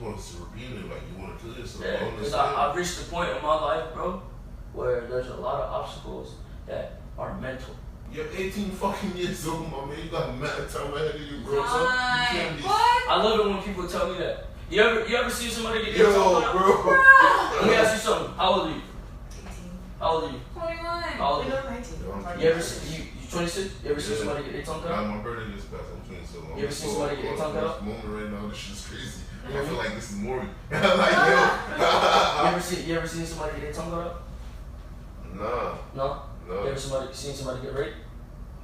want to repeat it, like you want to kill yourself. Yeah, because I've reached the point in my life, bro, where there's a lot of obstacles that are mental. You're 18 fucking years old, my man. You got mad time ahead of you, bro. So you can't be. What? I love it when people tell me that. You ever see somebody get Yo, bro? Let me ask you something. How old are you? 18. How old are you? 21. How old are you? 19. You ever see you 26? You ever see somebody get their tongue cut out? My birthday just passed. I'm 20, so you ever see somebody get their tongue cut out? Moment right now, this shit's crazy. I feel like this is Maury. Like yo. You ever seen somebody get their tongue cut out? Nah. No. No. You ever seen somebody get raped?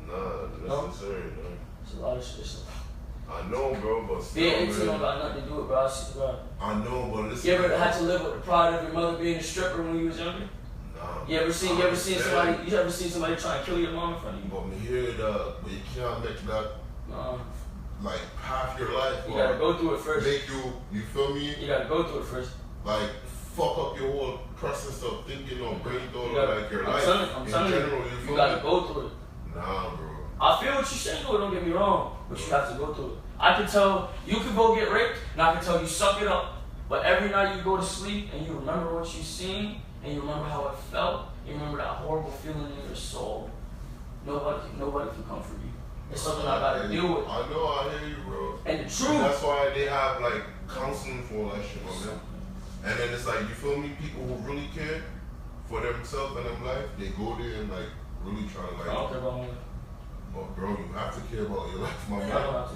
Nah, necessary, no. It's a lot of shit. I know, bro, but still, being 18 don't got nothing to do with it, bro. I know, but listen. You ever had to live with the pride of your mother being a stripper when you was younger? Nah. You ever seen somebody try and kill your mom in front of you? But me hear that, but you can't make that like half your life. You gotta go through it first. Make you feel me? You gotta go through it first. Like fuck up your whole process of thinking or brain thought or like your life I'm telling you gotta go through it. Nah, bro. I feel what you're saying, though, don't get me wrong, but you have to go through it. I can tell you could go get raped, and I can tell you suck it up. But every night you go to sleep and you remember what you seen, and you remember how it felt, you remember that horrible feeling in your soul. Nobody can comfort you. It's something I gotta deal with. I know, I hear you, bro. And the truth. And that's why they have like counseling for that shit, man. And then it's like, you feel me? People who really care for themselves and their life, they go there and like really try to like. I don't care about my life. But bro, you have to care about your life, my man. I don't have to.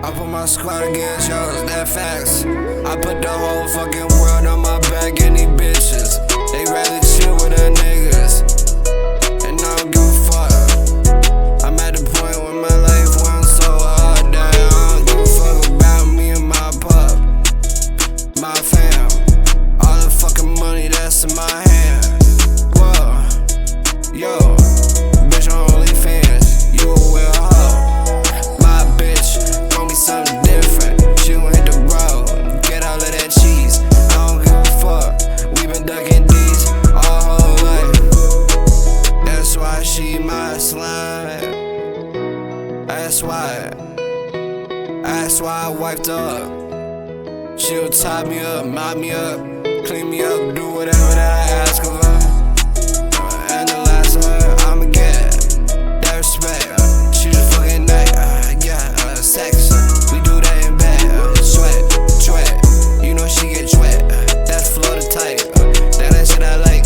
I put my squad against yours, that facts. I put the whole fucking world on my back and these bitches. They rather chill with the niggas, and I don't give a fuck. I'm at the point where my life went so hard that I don't give a fuck about me and my pup, my fam, all the fucking money that's in my hand. Whoa, yo, bitch on OnlyFans, you a real hoe. My bitch gon' be something different. She gon' hit the road, get all of that cheese. I don't give a fuck. We been ducking these our whole life. That's why she my slime. That's why I wiped her up. She'll tie me up, mop me up, clean me up, do whatever that I ask of her. And the last of her, I'ma get that respect. She just fucking night, sex. We do that in bed, sweat. You know she get wet. That's Florida type. That shit I like.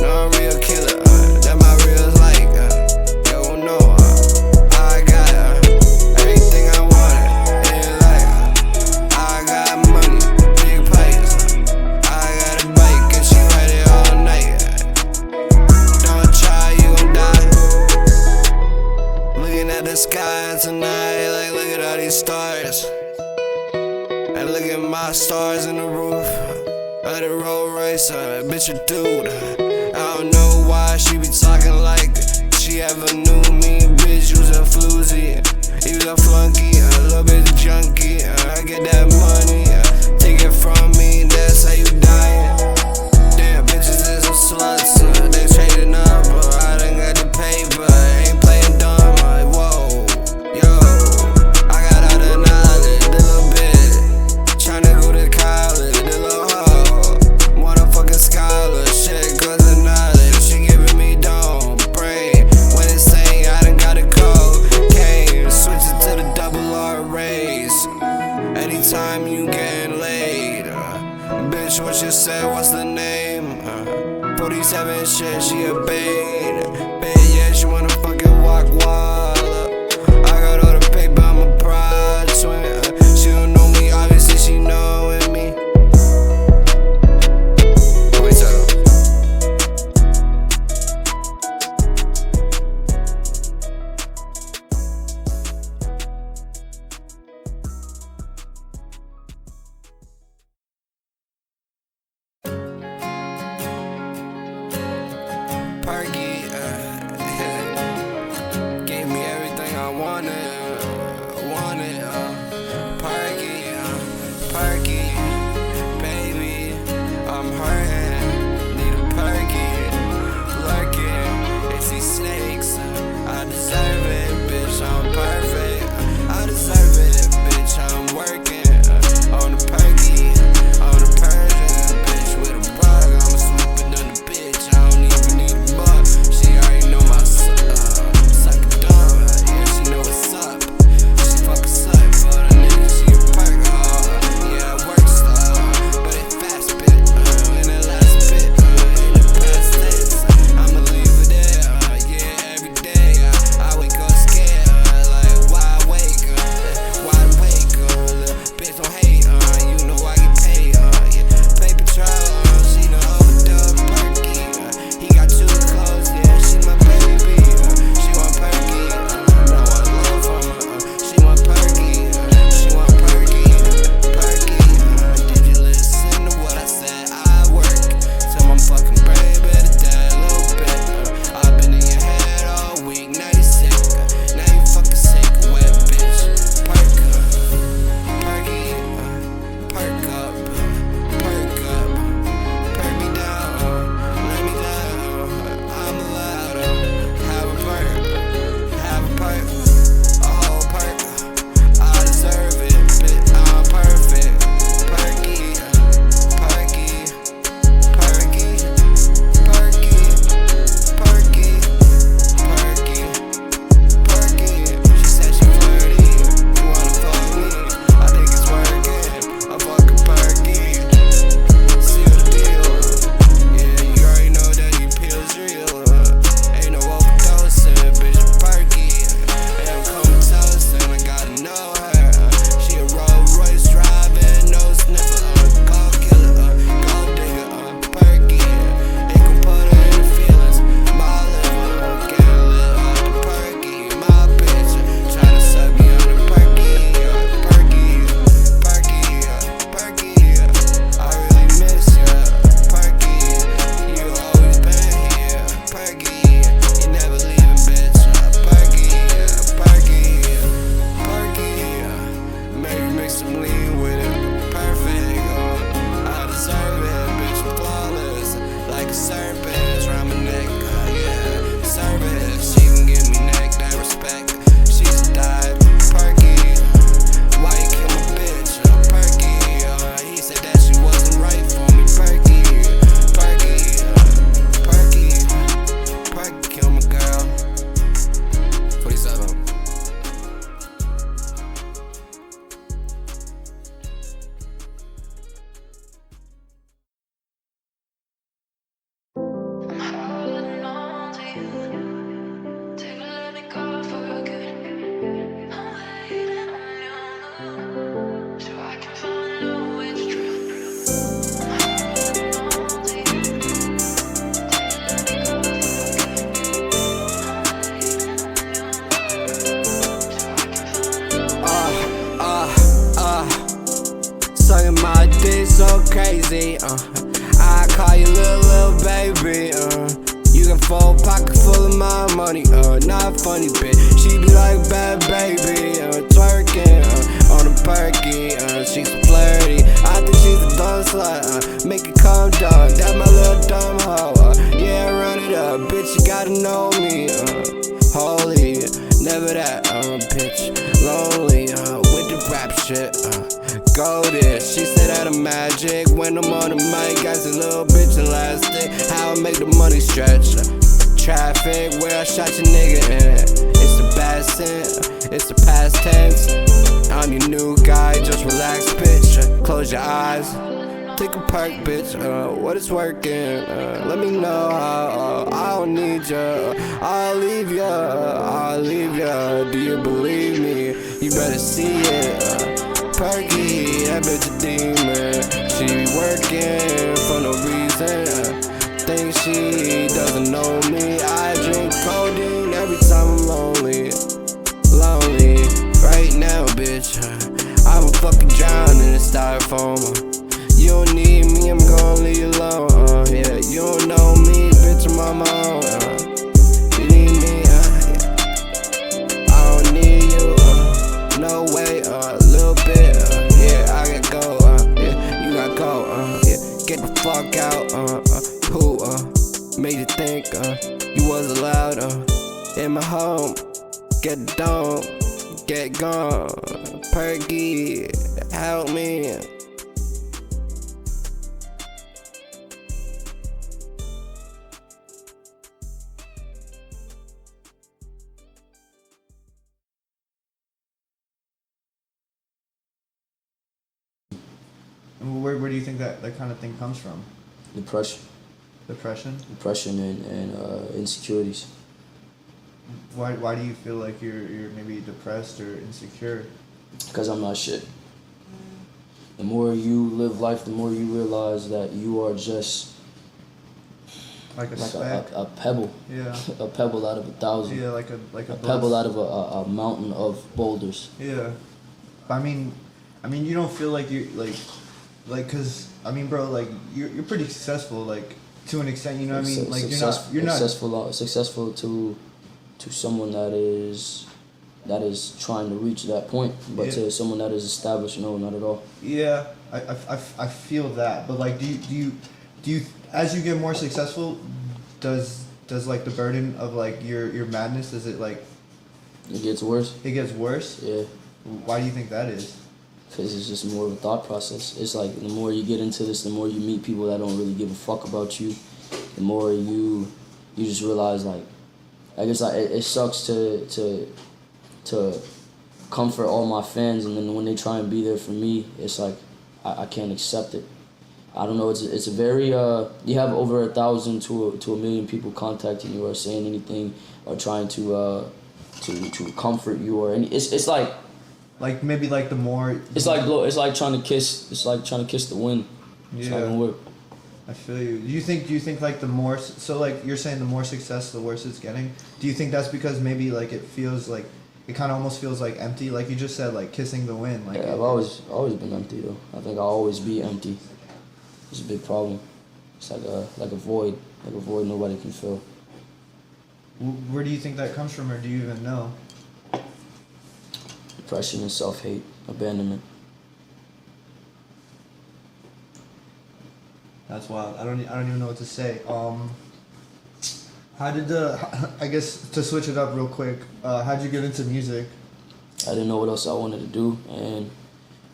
No, I'm a real killer. That my real like. Yo, no, I got everything I wanted in life. I got money, big pipes. I got a bike and she ride it all night. Don't try, you gon' die. Looking at the sky tonight, like look at all these stars. And look at my stars in the roof of the Rolls Royce, bitch a dude. I don't know why she be talking like she ever knew me. Bitch, you's a floozy, you a flunky, a little bit of junkie. I get that money, take it from me, that's how you dying. Damn, bitches is some sluts, they trading up, I done got the paper, ain't playing dumb, like whoa, yo. I got all the knowledge, the little bit, tryna go to college, the little hoe, motherfucking scholar, shit goes to knowledge, she giving me dome, brain, when it's saying I done got a cocaine, switch it to the double R race, anytime you getting laid, bitch what you said, what's the name, 47 shit, she a bane, bitch yeah, she wanna fucking walk wild, I got all the paper, I'm a pride twin, she don't know me, obviously she knowing me. Wait up. full pocket full of my money, not funny, bitch. She be like bad baby, twerking, on a perky, she's so flirty. I think she's a dumb slut, make it calm down. That my little dumb hoe, yeah, run it up, bitch, you gotta know me, holy, never that, bitch, lonely, with the rap shit, goated. She said that I'm magic when I'm on the mic, got a little bitch elastic, how I make the money stretch, traffic, where I shot your nigga in, it's the bad sin, it's the past tense, I'm your new guy, just relax, bitch, close your eyes, take a perk, bitch, what is working, let me know how, I don't need ya, I'll leave ya, do you believe me, you better see it, perky, that bitch a demon, she be working for no reason, think she doesn't know me, I drink codeine every time I'm lonely, right now, bitch, I'ma fucking drown in the styrofoam, you don't need me, I'm gonna leave you alone, yeah, you don't know me, bitch, I'm on my own, you need me, yeah. I don't need you, no way, a little bit, yeah, I gotta go, yeah, you gotta go, yeah, get the fuck out, who, made you think, you was allowed, in my home, get dome, get gone, perky, help me. Where do you think that kind of thing comes from? Depression. Depression? And insecurities. Why do you feel like you're maybe depressed or insecure? Because I'm not shit. The more you live life, the more you realize that you are just like a pebble. Yeah. A pebble out of 1,000. Yeah, like a pebble out of a mountain of boulders. Yeah. I mean, you don't feel like you like, cause I mean, bro, like you're pretty successful, like to an extent, you know what I mean? Like you're not successful to someone that is trying to reach that point, but yeah. To someone that is established, no, not at all. Yeah, I feel that, but like, do you as you get more successful, does like the burden of like your madness, does it like? It gets worse. It gets worse. Yeah. Why do you think that is? Because it's just more of a thought process. It's like the more you get into this, the more you meet people that don't really give a fuck about you, the more you just realize like, I guess like it sucks to comfort all my fans, and then when they try and be there for me, it's like I can't accept it. I don't know. It's a very you have over 1,000 to a million people contacting you or saying anything or trying to comfort you or any. It's like. Like maybe like the more. It's like trying to kiss. It's like trying to kiss the wind. It's not gonna work. I feel you. Do you think like the more, so like you're saying the more success, the worse it's getting? Do you think that's because maybe like it feels like, it kind of almost feels like empty? Like you just said, like kissing the wind. Like yeah, I've always been empty though. I think I'll always be empty. It's a big problem. It's like a void nobody can fill. Where do you think that comes from, or do you even know? Depression and self-hate, abandonment. That's wild. I don't even know what to say. How did I guess to switch it up real quick, how'd you get into music? I didn't know what else I wanted to do, and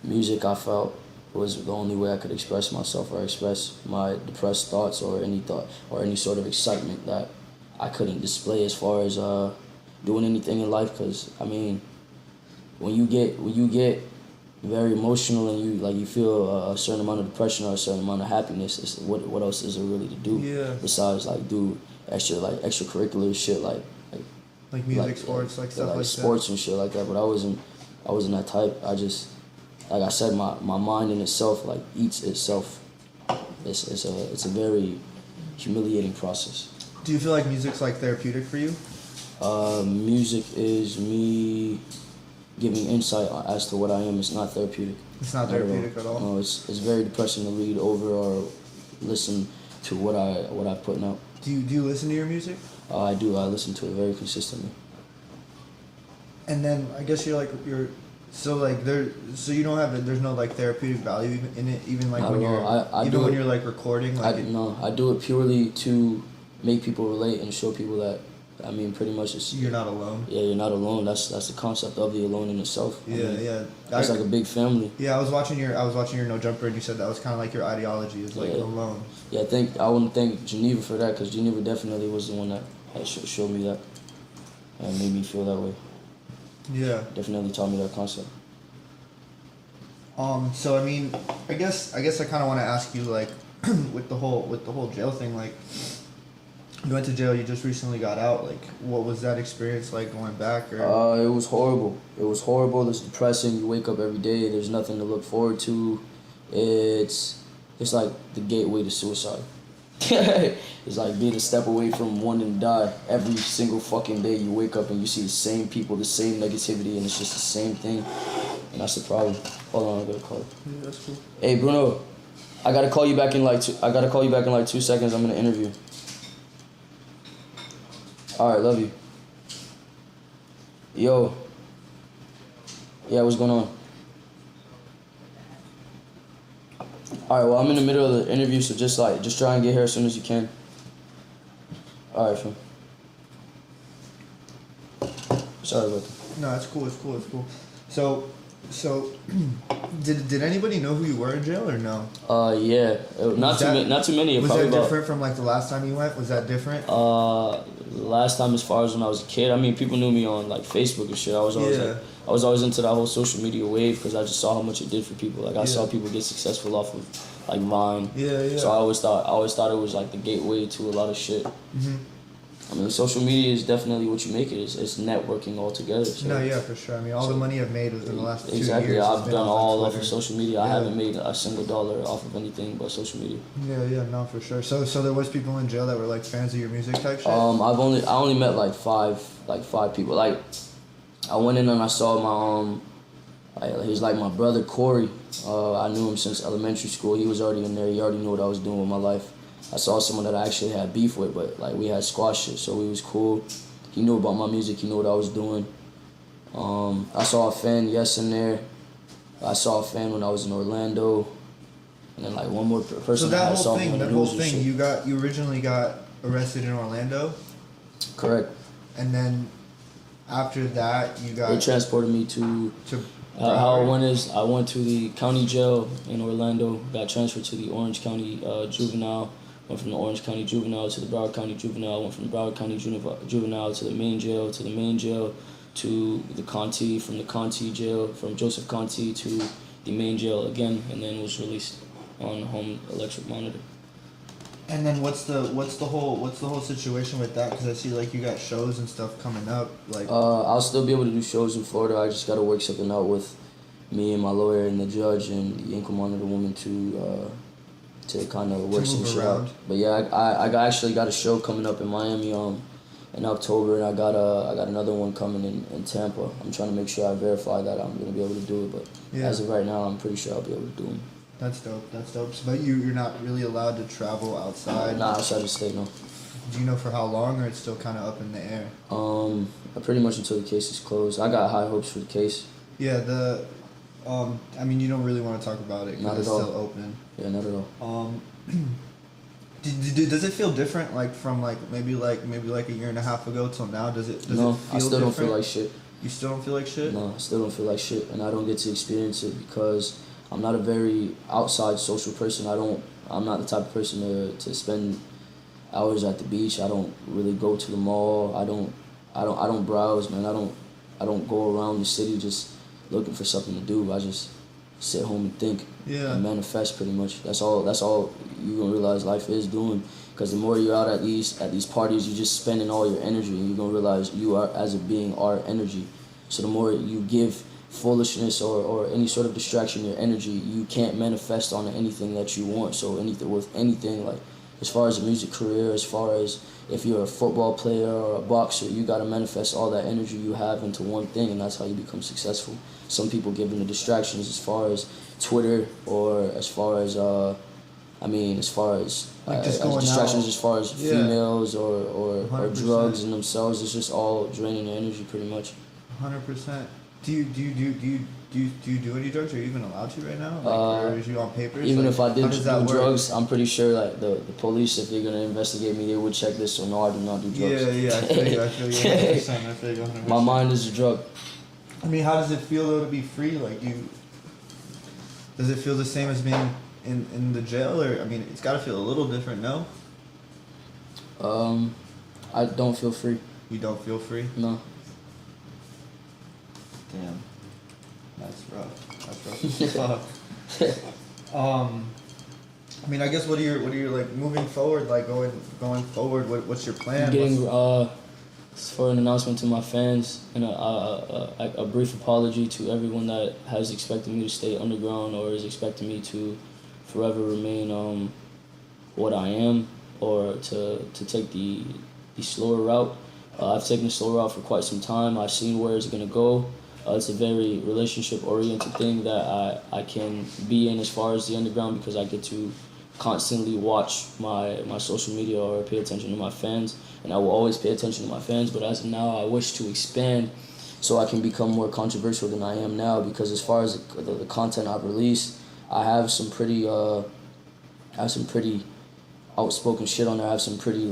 music I felt was the only way I could express myself or express my depressed thoughts or any thought or any sort of excitement that I couldn't display as far as doing anything in life. Because I mean, when you get very emotional and you feel a certain amount of depression or a certain amount of happiness, it's, what else is there really to do besides like do extracurricular shit like music, sports, like stuff like sports that. And shit like that. But I wasn't that type. I just, like I said, my mind in itself like eats itself. It's a very humiliating process. Do you feel like music's like therapeutic for you? Music is me giving insight as to what I am. It's not therapeutic. It's not therapeutic at all? No, it's very depressing to read over or listen to what I'm putting out. Do you listen to your music? I do. I listen to it very consistently. And then I guess you're so like so you don't have there's no like therapeutic value in it, even like Not when at you're all. I even do when it- you're like recording like No, I do it purely to make people relate and show people that, I mean, pretty much it's, you're not alone. yeah, you're not alone. That's the concept of the alone in itself. I Yeah, mean, yeah. It's like a big family. Yeah, I was watching your No Jumper, and you said that was kind of like your ideology is like Yeah. alone. Yeah, I want to thank Geneva for that, because Geneva definitely was the one that showed me that and made me feel that way. Yeah. Definitely taught me that concept. So I mean, I guess I kind of want to ask you like, with the whole jail thing, like, you went to jail, you just recently got out. Like, what was that experience like going back? Or It was horrible. It was horrible. It's depressing. You wake up every day. There's nothing to look forward to. It's like the gateway to suicide. It's like being a step away from wanting to die. Every single fucking day you wake up and you see the same people, the same negativity, and it's just the same thing. And that's the problem. Hold on, I gotta call. yeah, that's cool. Hey Bruno, I gotta call you back in like 2 seconds. I'm gonna interview. Alright, love you. Yo. Yeah, what's going on? Alright, well, I'm in the middle of the interview, so just try and get here as soon as you can. Alright, fam. Sorry about that. No, it's cool. It's cool. It's cool. So, did anybody know who you were in jail or no? Yeah. Not too many. Was Probably that different from like the last time you went? Was that different? Last time, as far as when I was a kid, I mean, people knew me on like Facebook and shit. I was always into that whole social media wave, because I just saw how much it did for people. Like I saw people get successful off of like Vine. Yeah. So I always thought it was like the gateway to a lot of shit. Mhm. I mean, social media is definitely what you make it. It's networking altogether. So. No, yeah, for sure. I mean, all the money I've made was in the last 2 years. Exactly. I've has been done off all off Twitter. of social media. I Yeah. haven't made a single dollar off of anything but social media. Yeah, no, for sure. So there was people in jail that were like fans of your music type shit. I only met like five people. Like I went in and I saw he's like my brother Corey. I knew him since elementary school. He was already in there. He already knew what I was doing with my life. I saw someone that I actually had beef with, but like we had squash it, so we was cool. He knew about my music. He knew what I was doing. I saw a fan, in there. I saw a fan when I was in Orlando, and then like one more person. So that whole thing, shit. you originally got arrested in Orlando, Correct. and then after that you got They transported me to. How it went is I went to the county jail in Orlando, got transferred to the Orange County juvenile, went from the Orange County juvenile to the Broward County juvenile, went from the Broward County juvenile to the main jail, to the Conti, from the Conti jail, from Joseph Conti to the main jail again, and then was released on home electric monitor. And then what's the whole situation with that? Because I see like you got shows and stuff coming up. Like I'll still be able to do shows in Florida. I just got to work something out with me and my lawyer and the judge and the ankle monitor woman to kind of work some shit out. But yeah, I actually got a show coming up in Miami in October, and I got another one coming in Tampa. I'm trying to make sure I verify that I'm gonna be able to do it, but as of right now, I'm pretty sure I'll be able to do them. That's dope. But you're not really allowed to travel outside. Not outside the state, no. Do you know for how long, or it's still kind of up in the air? Pretty much until the case is closed. I got high hopes for the case. Yeah, I mean, you don't really want to talk about it Not because at it's all. still open. Yeah, not at all. Does it feel different, like from maybe a year and a half ago till now? Does it No, it feel I still don't different? feel like shit. You still don't feel like shit? No, I still don't feel like shit, and I don't get to experience it because I'm not a very outside social person. I'm not the type of person to spend hours at the beach. I don't really go to the mall. I don't browse, man. I don't go around the city just looking for something to do. I just sit home and think and manifest pretty much. That's all you're gonna realize life is doing. Because the more you're out at these parties, you're just spending all your energy, and you're gonna realize you are, as a being, are energy. So the more you give foolishness or any sort of distraction your energy, you can't manifest on anything that you want. So anything like, as far as a music career, as far as if you're a football player or a boxer, you gotta manifest all that energy you have into one thing, and that's how you become successful. Some people give in the distractions as far as Twitter, or as far as I mean, as far as, Like just as going distractions, out. as far as Yeah. females or 100%. drugs in themselves, it's just all draining their energy pretty much. 100%. Do you do any drugs? Are you even allowed to right now? Like, or is you on papers? Even Like, if I how did does do that work? drugs, I'm pretty sure like the police, if they're gonna investigate me, they would check this. So no, I do not do drugs. Yeah, I feel you 100%. I feel you 100%. My mind is a drug. I mean, how does it feel though to be free? Like, does it feel the same as being in the jail, or I mean, it's got to feel a little different, no? I don't feel free. You don't feel free? No. Damn, that's rough. That's rough. I mean, I guess what are your like moving forward, like going forward? What's your plan? Getting for an announcement to my fans and a brief apology to everyone that has expected me to stay underground or is expecting me to forever remain what I am, or to take the slower route. I've taken the slower route for quite some time. I've seen where it's gonna go. It's a very relationship-oriented thing that I can be in as far as the underground, because I get to constantly watch my social media or pay attention to my fans, and I will always pay attention to my fans. But as of now, I wish to expand so I can become more controversial than I am now, because as far as the content I've released, I have some pretty outspoken shit on there. I have some pretty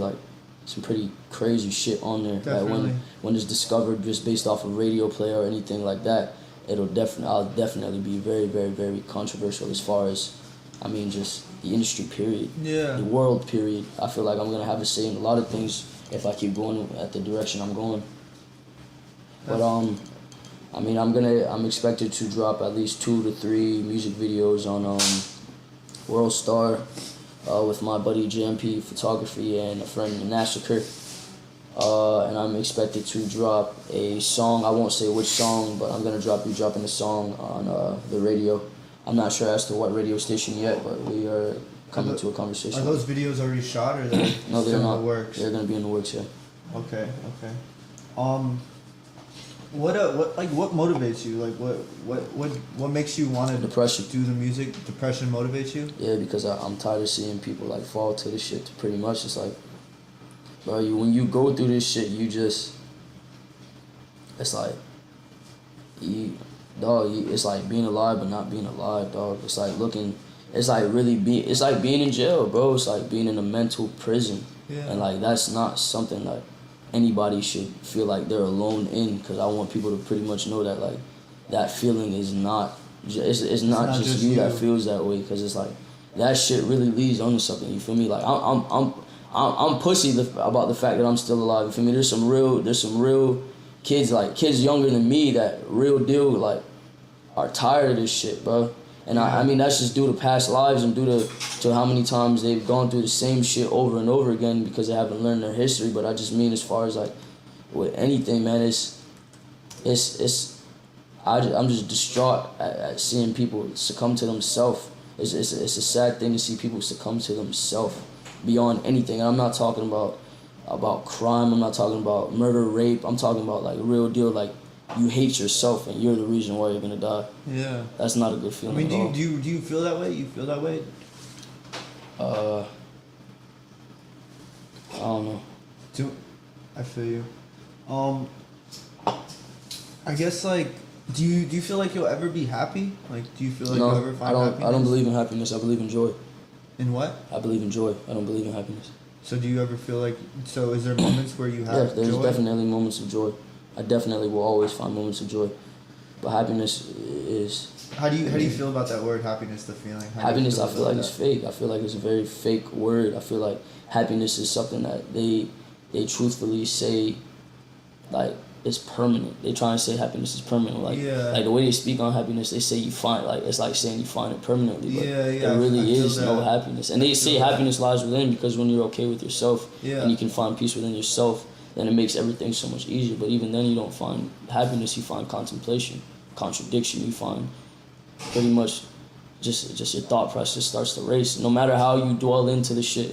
crazy shit on there. Definitely. That when it's discovered just based off of radio play or anything like that, I'll definitely be very, very, very controversial as far as, I mean, just the industry period. Yeah. The world period. I feel like I'm gonna have a say in a lot of things if I keep going at the direction I'm going. But I mean, I'm expected to drop at least 2 to 3 music videos on World Star with my buddy JMP Photography and a friend Massacre. And I'm expected to drop a song. I won't say which song, but I'm gonna be dropping a song on the radio. I'm not sure as to what radio station yet, but we are coming to a conversation. Are those videos already shot, or they're No, they're still not. in the works? They're gonna be in the works, yeah. Okay. What motivates you? Like what makes you want to Depression. do the music? Depression motivates you? Yeah, because I'm tired of seeing people like fall to this shit. Pretty much, it's like, bro, when you go through this shit, it's like, it's like being alive but not being alive, dog. It's like it's like being in jail, bro. It's like being in a mental prison. Yeah. And like, that's not something like anybody should feel like they're alone in, because I want people to pretty much know that like that feeling is not it's not just you that feels that way, because it's like that shit really leads onto something. You feel me? Like I'm pussy about the fact that I'm still alive. You feel me? There's some real kids, like kids younger than me, that real deal like are tired of this shit, bro. And I mean, that's just due to past lives and due to how many times they've gone through the same shit over and over again because they haven't learned their history. But I just mean, as far as like with anything, man, I'm just distraught at seeing people succumb to themselves. It's a sad thing to see people succumb to themselves beyond anything. And I'm not talking about crime. I'm not talking about murder, rape. I'm talking about like real deal, like you hate yourself and you're the reason why you're gonna die. Yeah. That's not a good feeling. I mean, at all. do you feel that way? You feel that way? I don't know. I feel you. I guess like, do you feel like you'll ever be happy? Like, do you feel like you'll ever find happiness? I don't believe in happiness. I believe in joy. In what? I believe in joy. I don't believe in happiness. So do you ever feel like? So is there moments where you have Yeah, there's joy? definitely moments of joy. I definitely will always find moments of joy, but happiness is. How do you feel about that word, happiness? The feeling. How do you Happiness, I feel about like it's fake. I feel like it's a very fake word. I feel like happiness is something that they truthfully say, like, it's permanent. They try and say happiness is permanent. Like, like the way they speak on happiness, they say you find, like, it's like saying you find it permanently. But there really is no happiness. And they say happiness lies within, because when you're okay with yourself and you can find peace within yourself, then it makes everything so much easier. But even then, you don't find happiness. You find contemplation, contradiction. You find pretty much just your thought process starts to race. No matter how you dwell into the shit,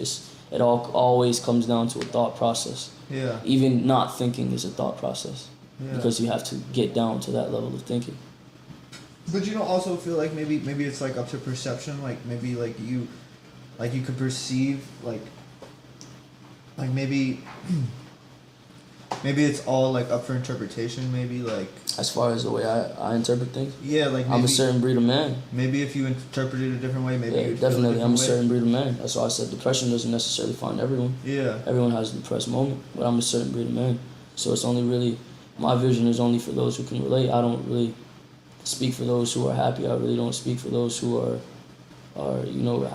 it always comes down to a thought process. Yeah. Even not thinking is a thought process, because you have to get down to that level of thinking. But you don't also feel like maybe it's like up to perception. Like maybe like you, like you could perceive like maybe maybe it's all like up for interpretation, maybe like As far as the way I interpret things, yeah, like maybe, I'm a certain breed of man. maybe if you interpret it a different way, maybe Yeah, you'd feel definitely. I'm a different way. certain breed of man. That's why I said depression doesn't necessarily find everyone. Yeah. Everyone has a depressed moment, but I'm a certain breed of man. So it's only really, my vision is only for those who can relate. I don't really speak for those who are happy. I really don't speak for those who are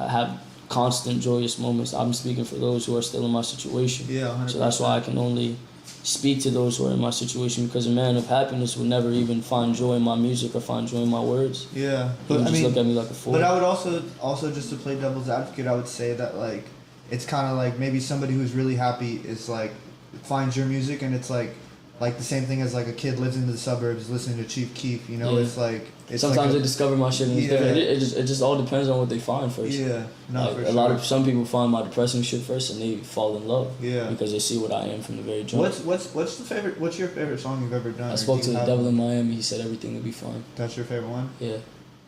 have constant joyous moments. I'm speaking for those who are still in my situation. Yeah, 100%. So that's why I can only speak to those who are in my situation, because a man of happiness would never even find joy in my music or find joy in my words. Yeah, He would just look at me like a fool. But I would also just to play devil's advocate, I would say that like it's kind of like maybe somebody who's really happy is like finds your music and it's like the same thing as like a kid lives in the suburbs listening to Chief Keef. You know, Yeah. it's like Sometimes like they discover my shit and it's Yeah. different. It just all depends on what they find first. yeah, no, Like, for a sure. lot of some people find my depressing shit first and they fall in love. Yeah. Because they see what I am from the very jump. What's your favorite song you've ever done? I Or spoke do to you the have devil one? in Miami. He said everything would be fine. That's your favorite one? Yeah.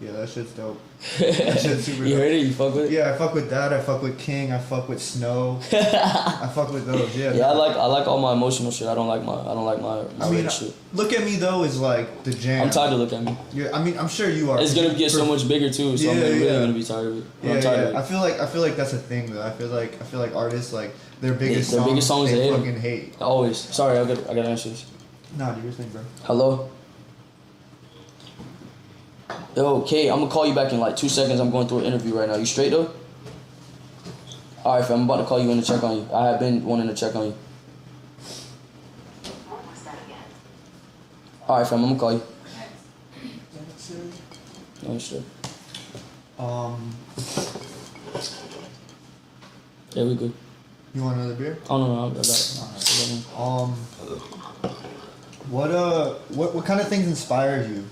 Yeah, that shit's dope. That shit's super You dope. heard it? You fuck with it? Yeah, I fuck with that. I fuck with King. I fuck with Snow. I fuck with those. Yeah. Yeah, I like all my emotional shit. I don't like my I mean, rap shit. Look at Me though is like the jam. I'm tired to look at me. Yeah, I mean, I'm sure you are. It's gonna get so much bigger too, so I'm Yeah, really yeah. gonna be tired of it. But Yeah, I'm tired yeah. of it. I feel like that's a thing though. I feel like artists like their biggest their biggest songs they they hate 'em. fucking hate. Always. Sorry, I gotta answer this. Nah, do your thing, bro. Hello? Yo, Kate, I'm gonna call you back in like 2 seconds. I'm going through an interview right now. You straight though? Alright, fam, I'm about to call you in to check on you. I have been wanting to check on you. What was that again? Alright, fam, I'm gonna call you. No, sure. Yeah, we good. You want another beer? Oh, no, I got it. What kind of things inspire you?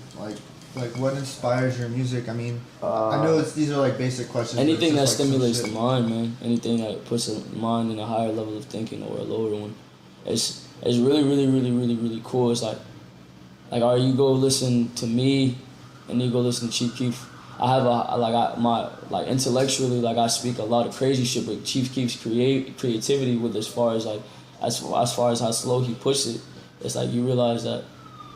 Like what inspires your music? I mean, I know these are like basic questions. but it's Anything that just, like, some stimulates the shit. mind, man. Anything that puts a mind in a higher level of thinking or a lower one. It's really cool. It's like or you go listen to me and you go listen to Chief Keef. I have intellectually I speak a lot of crazy shit, but Chief Keef's creativity with as far as how slow he puts it, it's like you realize that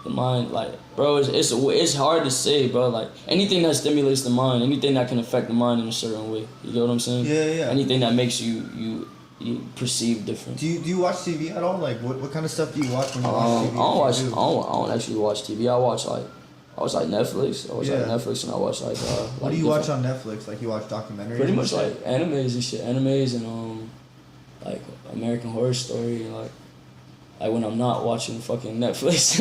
the mind, bro, it's hard to say, bro. Like anything that stimulates the mind, anything that can affect the mind in a certain way. You get what I'm saying? Yeah, yeah. Anything that makes you perceive different. Do you watch TV at all? Like what kind of stuff do you watch when you I watch TV? I don't actually watch TV. I watch Netflix. I watch Yeah. Netflix and I watch What do you watch on Netflix? Like you watch documentaries? Pretty and much shit? animes and shit. Animes and like American Horror Story and like when I'm not watching fucking Netflix.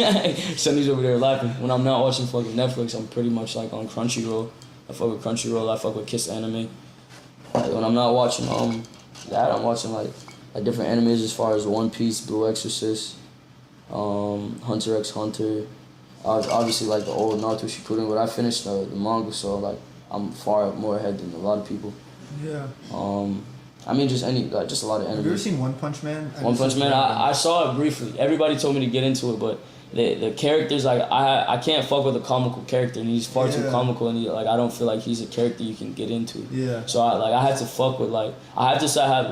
Sonny's over there laughing. When I'm not watching fucking Netflix, I'm pretty much like on Crunchyroll. I fuck with Crunchyroll. I fuck with Kiss Anime. Like when I'm not watching that, I'm watching like different animes as far as One Piece, Blue Exorcist, Hunter x Hunter. Obviously like the old Naruto Shippuden, but I finished the manga, so like I'm far more ahead than a lot of people. Yeah. I mean just a lot of Have you ever animes. seen One Punch Man? One Punch Man, I saw it briefly. Everybody told me to get into it, but the characters, I can't fuck with a comical character, and he's far too Yeah. comical, and I don't feel like he's a character you can get into. Yeah. So I had to fuck with I have to say I have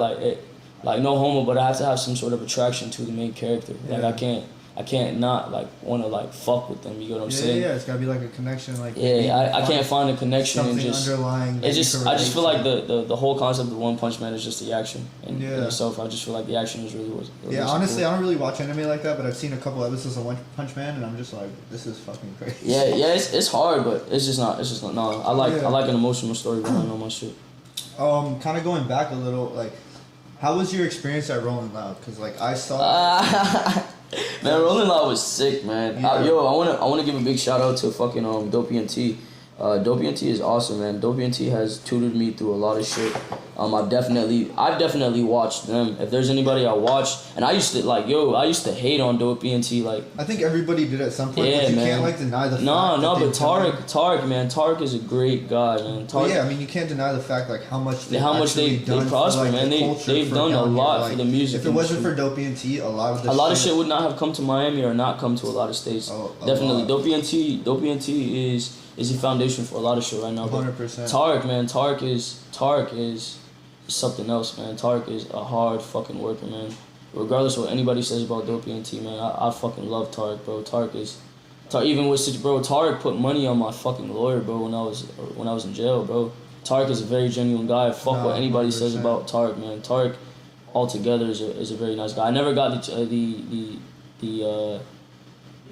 no homo, but I have to have some sort of attraction to the main character. Like Yeah. I can't not want to fuck with them. You get what I'm Yeah, saying? yeah, it's gotta be like a connection. Like I can't find a connection and something just. underlying. that It's you just can I just relate feel like to. the whole concept of One Punch Man is just the action in Yeah. itself. I just feel like the action is really what. Yeah, honestly, I don't really watch anime like that, but I've seen a couple episodes of One Punch Man, and I'm just like, this is fucking crazy. Yeah, it's hard, but it's just not. No, I like Yeah. an emotional story behind all my shit. Kind of going back a little, like, how was your experience at Rolling Loud? Cause like I saw. Man, Rolling Loud was sick, man. Yeah. I wanna give a big shout out to fucking Dopey and T. Dopey and T is awesome, man. Dopey and T has tutored me through a lot of shit. I've definitely watched them. If there's anybody I watch, and I used to hate on Dopey and T, like. I think everybody did at some point, Yeah, but you man. can't like deny the fact. No, that but they've done- Tarek, man, Tarek is a great guy, man. Well, Tarek, yeah, I mean you can't deny the fact like how much How much they done prosper, for, like, man. the They- culture they've for done a down here. lot Like, for the music If it wasn't industry. for Dopey and T, a lot of shit would not have come to Miami or not come to a lot of states. A Definitely, lot. Dopey and T is the foundation for a lot of shit right now. But 100%. Tarek, man, Tarek is something else, man. Tarek is a hard fucking worker, man. Regardless of what anybody says about Dopey and T, man, I fucking love Tarek, bro. Even with such, bro, Tarek put money on my fucking lawyer, bro, when I was in jail, bro. Tarek is a very genuine guy. Fuck what anybody 100%. Says about Tarek, man. Tarek altogether is a very nice guy. I never got the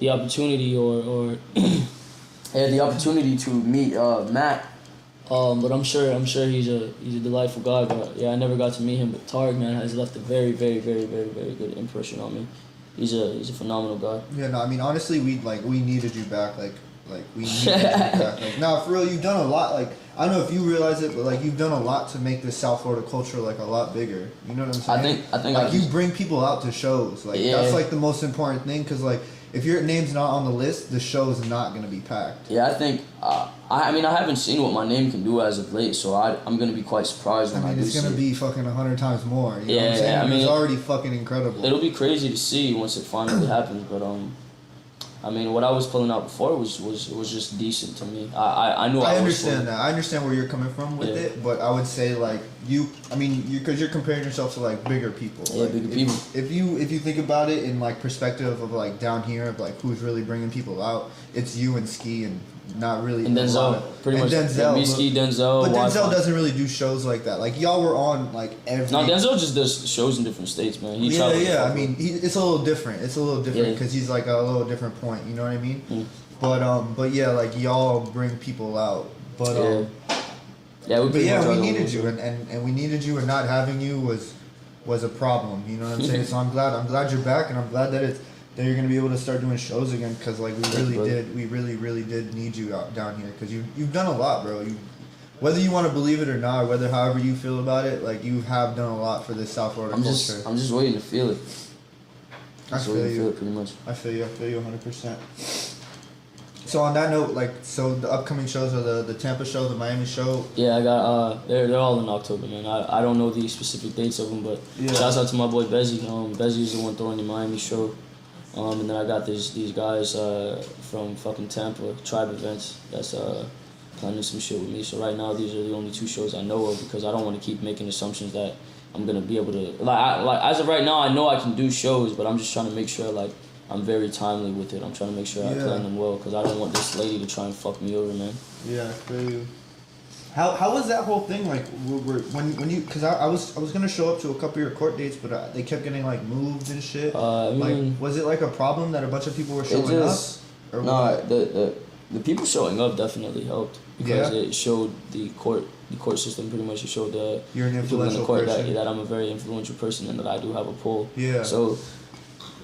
opportunity or the opportunity to meet Matt. But I'm sure he's a delightful guy. But yeah, I never got to meet him. But Tarek, man, has left a very, very, very, very, very good impression on me. He's a phenomenal guy. Yeah, no, I mean honestly, we needed you back. Like we needed you back. Like, nah, for real, you've done a lot. Like, I don't know if you realize it, but like you've done a lot to make this South Florida culture like a lot bigger. You know what I'm saying? I think like you bring people out to shows. Like that's like the most important thing, because like if your name's not on the list, the show is not gonna be packed. Yeah, I think. I mean, I haven't seen what my name can do as of late, so I'm gonna be quite surprised when I do see it. It's gonna be fucking 100 times more. You know what I'm saying? I mean, it's already fucking incredible. It'll be crazy to see once it finally happens, but I mean, what I was pulling out before was just decent to me. I knew I understand that. I understand where you're coming from with it, but I would say like because you're comparing yourself to like bigger people. Yeah, like, bigger people. If you think about it in like perspective of like down here of like who's really bringing people out, it's you and Ski and not really. And Denzel, pretty much. Denzel, me, Ski, Denzel. But Denzel doesn't really do shows like that. Like y'all were on like every. No, Denzel just does shows in different states, man. Yeah. I mean, it's a little different. It's a little different because he's like a little different point. You know what I mean? Mm. But yeah, like y'all bring people out. But we needed you, and we needed you, and not having you was a problem. You know what I'm saying? So I'm glad you're back, and I'm glad that you're gonna be able to start doing shows again, because like we really did need you out down here, because you've done a lot, bro. Whether you want to believe it or not, or however you feel about it, like you have done a lot for this South Florida culture. I'm just waiting to feel it. I feel you. Pretty much. I feel you 100%. So on that note, like, so the upcoming shows are the Tampa show, the Miami show. Yeah, I got they're all in October, man. I don't know the specific dates of them, but shouts out to my boy Bezzy. Bezzy's the one throwing the Miami show. And then I got these guys from fucking Tampa, Tribe Events, that's planning some shit with me. So right now, these are the only two shows I know of, because I don't want to keep making assumptions that I'm gonna be able to like as of right now, I know I can do shows, but I'm just trying to make sure like I'm very timely with it. I'm trying to make sure I plan them well, because I don't want this lady to try and fuck me over, man. Yeah, I feel you. How was that whole thing like? When you, because I was gonna show up to a couple of your court dates, but they kept getting like moved and shit. I mean, like, was it like a problem that a bunch of people were showing up? No, the people showing up definitely helped, because it showed the court system pretty much. It showed the you're an influential person. That I'm a very influential person, and that I do have a pull. Yeah. So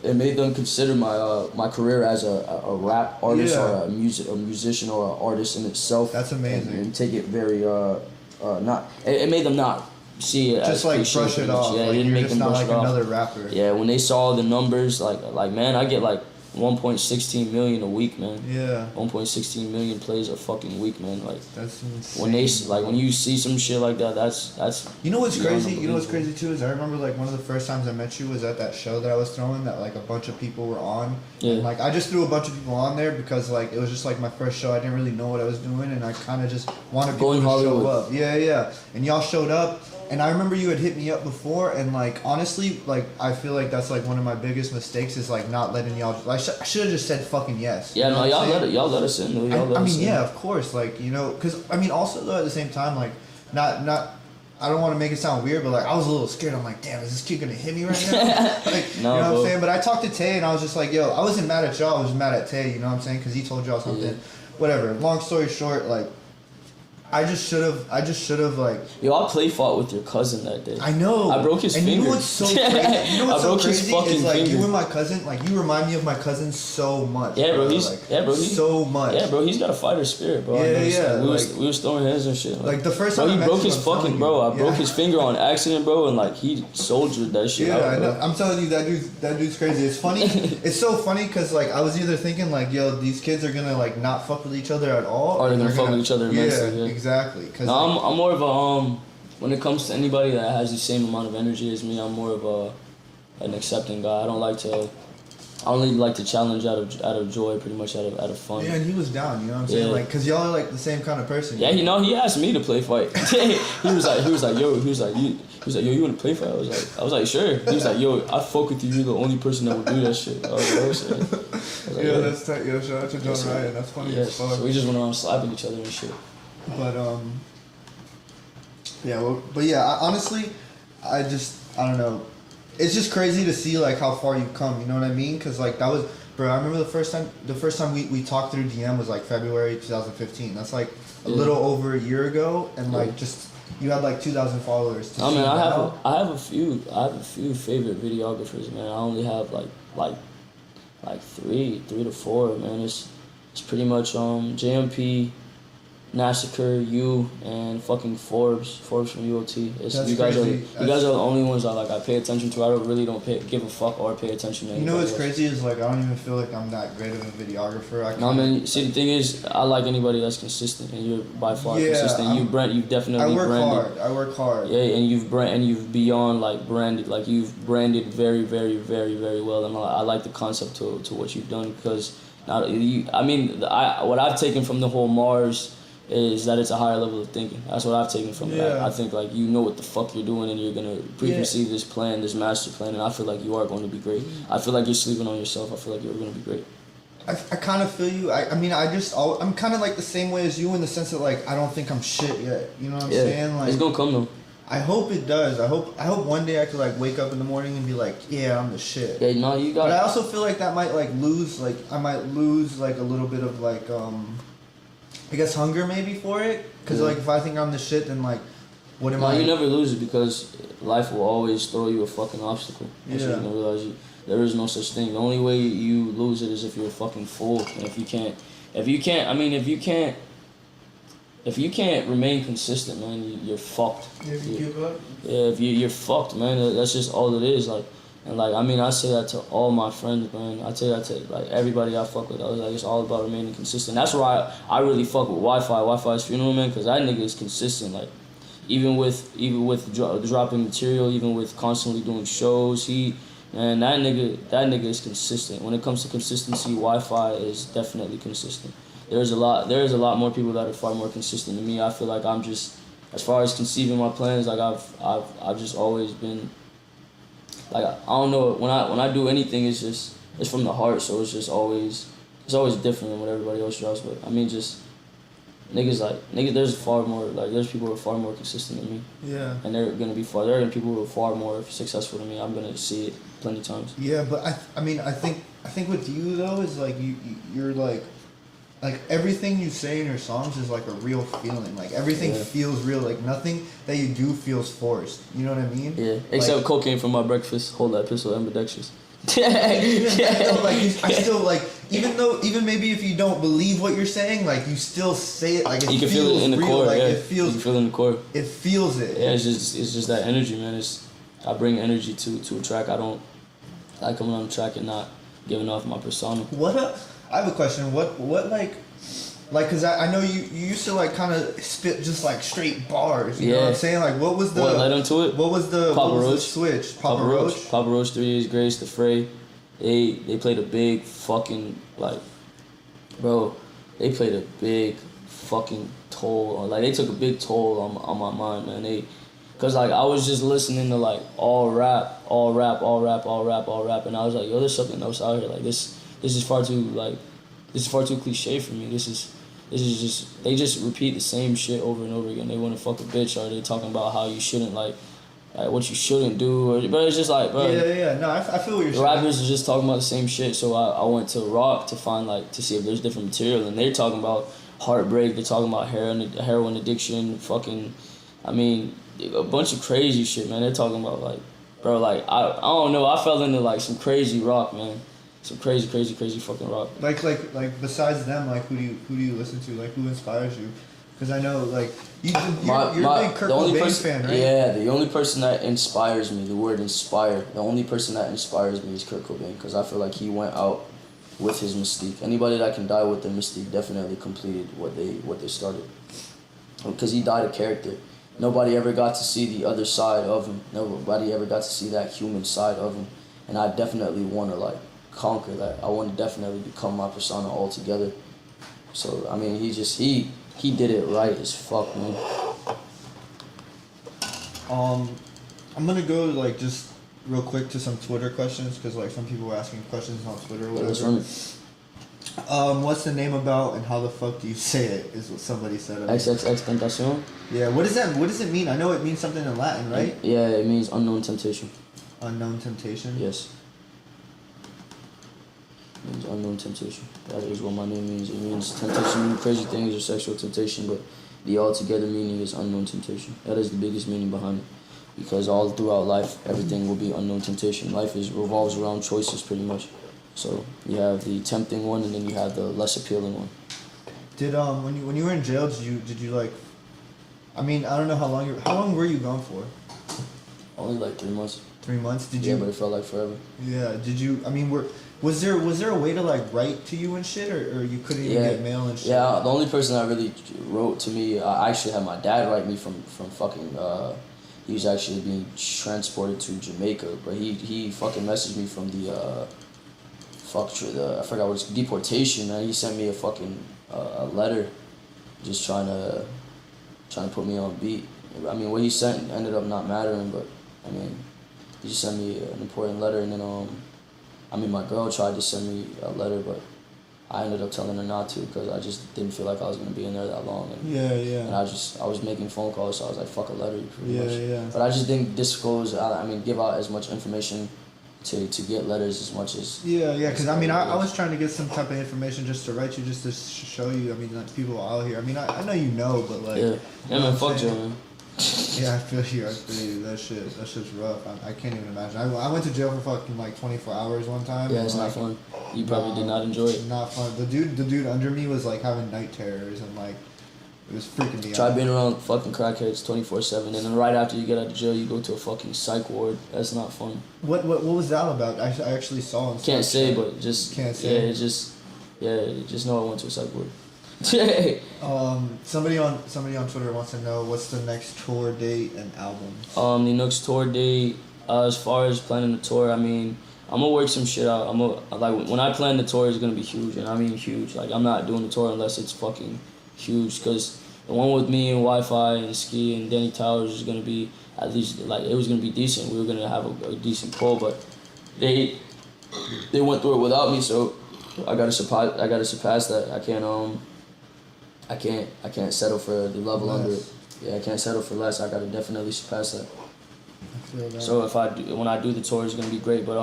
it made them consider my career as a rap artist or a musician or an artist in itself. That's amazing. And take it very it made them not see it just as like brush it off. Yeah, like, it didn't make them not brush like it off. Another rapper. Yeah, when they saw the numbers, like man, I get like 1.16 million a week, man. Yeah. 1.16 million plays a fucking week, man. Like that's insane. When you see some shit like that, that's. You know what's crazy? You know what's crazy too is I remember like one of the first times I met you was at that show that I was throwing that like a bunch of people were on. Yeah. And like I just threw a bunch of people on there because like it was just like my first show. I didn't really know what I was doing, and I kind of just wanted people to show up. Yeah. And y'all showed up. And I remember you had hit me up before, and like honestly, like I feel like that's like one of my biggest mistakes is like not letting y'all. Like I should have just said fucking yes. Yeah, no, y'all let us in. I mean, yeah, of course, like you know, because I mean, also though at the same time, like not. I don't want to make it sound weird, but like I was a little scared. I'm like, damn, is this kid gonna hit me right now? Like, no, you know what I'm saying? But I talked to Tay, and I was just like, yo, I wasn't mad at y'all. I was just mad at Tay. You know what I'm saying? Because he told y'all something. Yeah. Whatever. Long story short, like. I just should have like. Yo, I play fought with your cousin that day. I know. I broke his finger. You know what's so crazy? I broke his fucking is, like, finger. You and my cousin, like you remind me of my cousin so much. Yeah, bro. So much. Yeah, bro. He's got a fighter spirit, bro. Yeah. We was throwing hands and shit. Like the first time he broke his fucking bro. I broke his finger on accident, bro, and like he soldiered that shit out. I know. I'm telling you, that dude's crazy. It's funny. It's so funny because like I was either thinking like, yo, these kids are gonna like not fuck with each other at all, or they're gonna fuck with each other immensely. Yeah, exactly. I'm more of a when it comes to anybody that has the same amount of energy as me, I'm more of an accepting guy. I don't like to I only like to challenge out of joy, pretty much out of fun. Yeah, and he was down. You know what I'm saying? Yeah. Like, cause y'all are like the same kind of person. Yeah, you know, he asked me to play fight. he was like, yo, you want to play fight? I was like, sure. He was like, yo, I fuck with you. You're the only person that would do that shit. I was like, oh shit. Yeah, that's tight. Yo, shout out to John Ryan. That's funny as fuck. So we just went around slapping each other and shit. But yeah. Well, but yeah. Honestly, I don't know. It's just crazy to see like how far you've come. You know what I mean? Cause like that was, bro. I remember the first time we talked through DM was like February 2015. That's like a little over a year ago, and like just you had like 2,000 followers. I mean, I have a few favorite videographers, man. I only have like three to four, man. It's pretty much JMP, Massacre, you, and fucking Forbes from UOT. You guys are the only ones I pay attention to. I really don't give a fuck or pay attention to. You know what's crazy is like I don't even feel like I'm that great of a videographer. No, man. See, the thing is, I like anybody that's consistent, and you're by far consistent. You've definitely branded. I work hard. Yeah, and you've beyond like branded. Like you've branded very, very, very, very well, and I like the concept to what you've done because what I've taken from the whole Mars is that it's a higher level of thinking. That's what I've taken from it. I think like you know what the fuck you're doing and you're gonna preconceive this plan, this master plan, and I feel like you are going to be great. I feel like you're sleeping on yourself. I feel like you're gonna be great. I kind of feel you. I'm kind of like the same way as you in the sense that like I don't think I'm shit yet. You know what I'm saying? Like it's gonna come though. I hope it does. I hope one day I could like wake up in the morning and be like, yeah, I'm the shit. Yeah, no, you got. But I also feel like that might like lose a little bit of like I guess hunger maybe for it, because like if I think I'm the shit, then like, what am I? No, you never lose it because life will always throw you a fucking obstacle. That's what you're gonna realize. There is no such thing. The only way you lose it is if you're a fucking fool, and if you can't remain consistent, man, you're fucked. If you give up. Yeah, if you're fucked, man. That's just all it is. Like. And like I say that to all my friends, man. I tell that to like everybody I fuck with. I was like, it's all about remaining consistent. That's why I really fuck with Wi-Fi. Wi-Fi's funeral, man, because that nigga is consistent. Like even with dropping material, even with constantly doing shows, that nigga is consistent. When it comes to consistency, Wi-Fi is definitely consistent. There's a lot more people that are far more consistent than me. I feel like I'm just, as far as conceiving my plans, like I've just always been. Like I don't know, when I do anything, it's from the heart, so it's always different than what everybody else does. But I mean, just niggas, there's people who are far more consistent than me. Yeah. And there are gonna be people who are far more successful than me. I'm gonna see it plenty of times. Yeah, but I think with you though is like you're like everything you say in your songs is like a real feeling. Like everything feels real. Like nothing that you do feels forced. You know what I mean? Yeah. Except cocaine for my breakfast. Hold that pistol, ambidextrous. I still like even maybe if you don't believe what you're saying, like you still say it. Like it you can feels feel it in the real. core. Like you can feel it in the core. It feels it. Yeah, it's just that energy, man. I bring energy to a track. I don't like coming on the track and not giving off my persona. I have a question. What because I know you used to like kind of spit just like straight bars. You know what I'm saying? Like what was the led into it? What was the switch? Papa Roach, 3 Days Grace, The Fray. They played a big fucking they played a big fucking toll. Like they took a big toll on my mind, man. Cause like I was just listening to like all rap, and I was like, yo, there's something else out here. Like this is far too cliche for me. This is just they just repeat the same shit over and over again. They want to fuck a bitch, or they talking about how you shouldn't like what you shouldn't do, but it's just like, bro. Yeah. No, I feel what you're saying. Rappers are just talking about the same shit. So I went to rock to find to see if there's different material, and they're talking about heartbreak. They're talking about heroin addiction, fucking, a bunch of crazy shit, man. They're talking about I don't know. I fell into some crazy rock, man. Some crazy fucking rock. Like besides them, who do you listen to? Like who inspires you? Because I know you're a big Kurt Cobain fan, right? Yeah, the only person that inspires me, the word inspire, the only person that inspires me is Kurt Cobain, because I feel like he went out with his mystique. Anybody that can die with their mystique definitely completed what they started. Because he died a character. Nobody ever got to see the other side of him. Nobody ever got to see that human side of him. And I definitely want to conquer that. I want to definitely become my persona altogether. So I mean, he did it right as fuck, man. I'm gonna go like just real quick to some Twitter questions because like some people were asking questions on Twitter or whatever. Let's run it. What's the name about and how the fuck do you say it? Is what somebody said. XXX Tentacion. Yeah. What does that? What does it mean? I know it means something in Latin, right? Yeah, it means unknown temptation. Unknown temptation. Yes. It means unknown temptation. That is what my name means. It means temptation, to do crazy things or sexual temptation, but the altogether meaning is unknown temptation. That is the biggest meaning behind it. Because all throughout life, everything will be unknown temptation. Life revolves around choices, pretty much. So you have the tempting one, and then you have the less appealing one. Did when you were in jail, did you like? I mean, I don't know how long were you gone for? Only like 3 months. 3 months. Did Yeah, you? but it felt like forever. Yeah. Did you? I mean, was there a way to like write to you and shit, or you couldn't even get mail and shit? Yeah, the only person that really wrote to me, I actually had my dad write me from fucking. He was actually being transported to Jamaica, but he fucking messaged me from the I forgot what it's, deportation, man. He sent me a fucking a letter, just trying to put me on beat. I mean, what he sent ended up not mattering, but I mean, he just sent me an important letter, and then I mean, my girl tried to send me a letter, but I ended up telling her not to because I just didn't feel like I was gonna be in there that long. And, And I was making phone calls, so I was like, fuck a letter, pretty much. Yeah. But I just didn't disclose. I mean, give out as much information to get letters as much as. Yeah. Because I mean, I was trying to get some type of information just to write you, just to show you. I mean, like people out here. I mean, I know you know, but like. Yeah, man, fuck Joe, man. Yeah, I feel you. That shit's rough. I can't even imagine. I went to jail for fucking like 24 hours one time. Yeah, it's not fun. You probably did not enjoy it. Not fun. The dude under me was like having night terrors and like it was freaking me out. Try being around fucking crackheads 24/7, and then right after you get out of jail, you go to a fucking psych ward. That's not fun. What was that about? I actually saw. Can't say, but just can't say. Just know I went to a psych ward. Somebody on Twitter wants to know what's the next tour date and album. The next tour date, as far as planning the tour, I mean, I'm gonna work some shit out. Like when I plan the tour, it's gonna be huge, and I mean huge. Like I'm not doing the tour unless it's fucking huge, cause the one with me and Wi-Fi and Ski and Danny Towers is gonna be at least like it was gonna be decent. We were gonna have a decent pull, but they went through it without me, so I gotta surpass that. I can't settle for the level under it. Yeah, I can't settle for less. I gotta definitely surpass that. So when I do the tour, it's gonna be great. But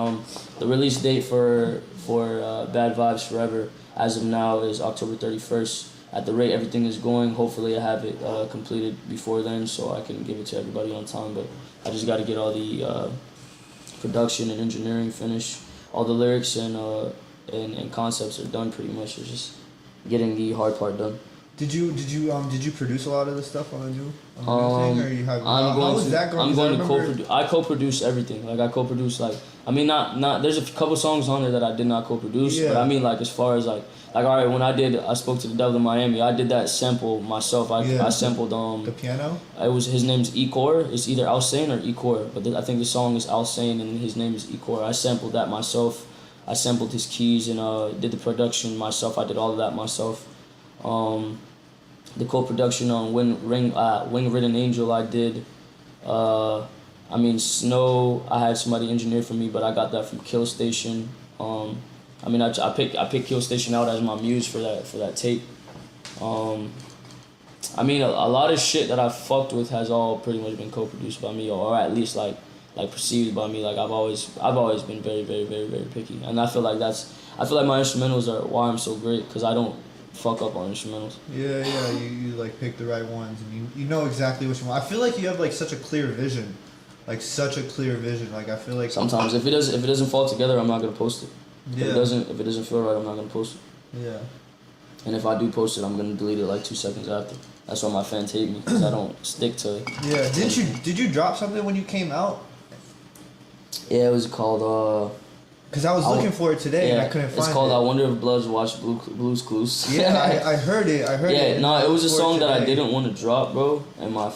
the release date for Bad Vibes Forever as of now is October 31st. At the rate everything is going, hopefully I have it completed before then, so I can give it to everybody on time. But I just gotta get all the production and engineering finished. All the lyrics and concepts are done pretty much. It's just getting the hard part done. Did you produce a lot of the stuff on the new thing, or you have? I co-produce everything. Like I co-produce not. There's a couple songs on there that I did not co-produce, but I mean like as far as like all right, when I spoke to the Devil in Miami, I did that sample myself. I sampled the piano. His name's Ecor. It's either Alsane or Ecor, but I think the song is Alsane and his name is Ecor. I sampled that myself. I sampled his keys and did the production myself. I did all of that myself. The co-production on Wing Ridden Angel I did. Snow, I had somebody engineer for me, but I got that from Kill Station. I picked Kill Station out as my muse for that tape. A lot of shit that I fucked with has all pretty much been co-produced by me, or at least like perceived by me. Like I've always been very, very, very, very picky, and I feel like my instrumentals are why I'm so great, because I don't fuck up on instrumentals. Yeah, you like pick the right ones, and you know exactly what you want. I feel like you have like such a clear vision. Like I feel like sometimes if it doesn't fall together, I'm not gonna post it. Yeah. If it doesn't feel right, I'm not gonna post it. Yeah. And if I do post it, I'm gonna delete it like 2 seconds after. That's why my fans hate me, because I don't stick to. Yeah. Did you drop something when you came out? Yeah, it was called. Because I was looking for it today and I couldn't find it. It's called I Wonder If Bloods Watch Blues Clues. Yeah, I heard it. It was a song that I didn't want to drop, bro. And my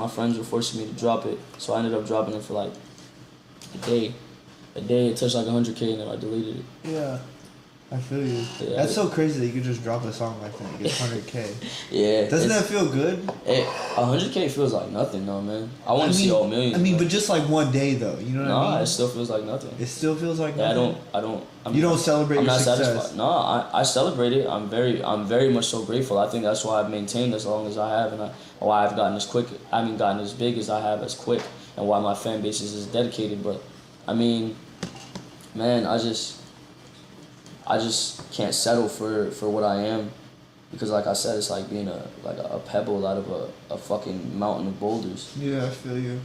friends were forcing me to drop it. So I ended up dropping it for like a day. a day it touched like 100K and then I deleted it. Yeah. I feel you. Yeah. That's so crazy that you could just drop a song like that and get 100K. Yeah. Doesn't that feel good? 100K feels like nothing though, man. I want to see all millions. I mean, bro. but just like one day though, you know what I mean? Nah, it still feels like nothing. It still feels like Yeah, nothing? You don't celebrate I'm your not success? satisfied. No, I celebrate it. I'm very much so grateful. I think that's why I've maintained as long as I have, and why I've gotten as quick. I haven't gotten as big as I have as quick, and why my fan base is as dedicated. But I mean, man, I just can't settle for what I am, because like I said, it's like being a pebble out of a fucking mountain of boulders. Yeah, I feel you.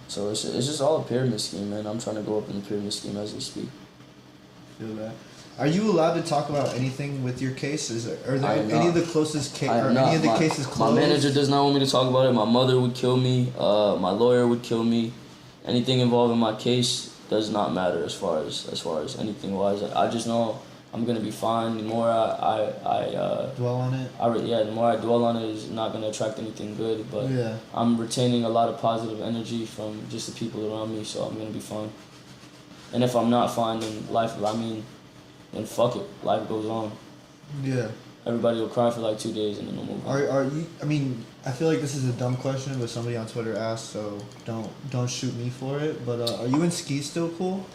So it's just all a pyramid scheme, man. I'm trying to go up in the pyramid scheme as we speak. Feel that. Are you allowed to talk about anything with your case? Are there any of the closest cases closed? My manager does not want me to talk about it. My mother would kill me. My lawyer would kill me. Anything involving my case does not matter as far as anything wise. I just know I'm gonna be fine. The more I dwell on it. The more I dwell on it is not gonna attract anything good. But yeah. I'm retaining a lot of positive energy from just the people around me, so I'm gonna be fine. And if I'm not fine, then then fuck it. Life goes on. Yeah. Everybody will cry for like 2 days and then they'll move on. Are you? I mean, I feel like this is a dumb question, but somebody on Twitter asked, so don't shoot me for it. But are you and Ski still cool?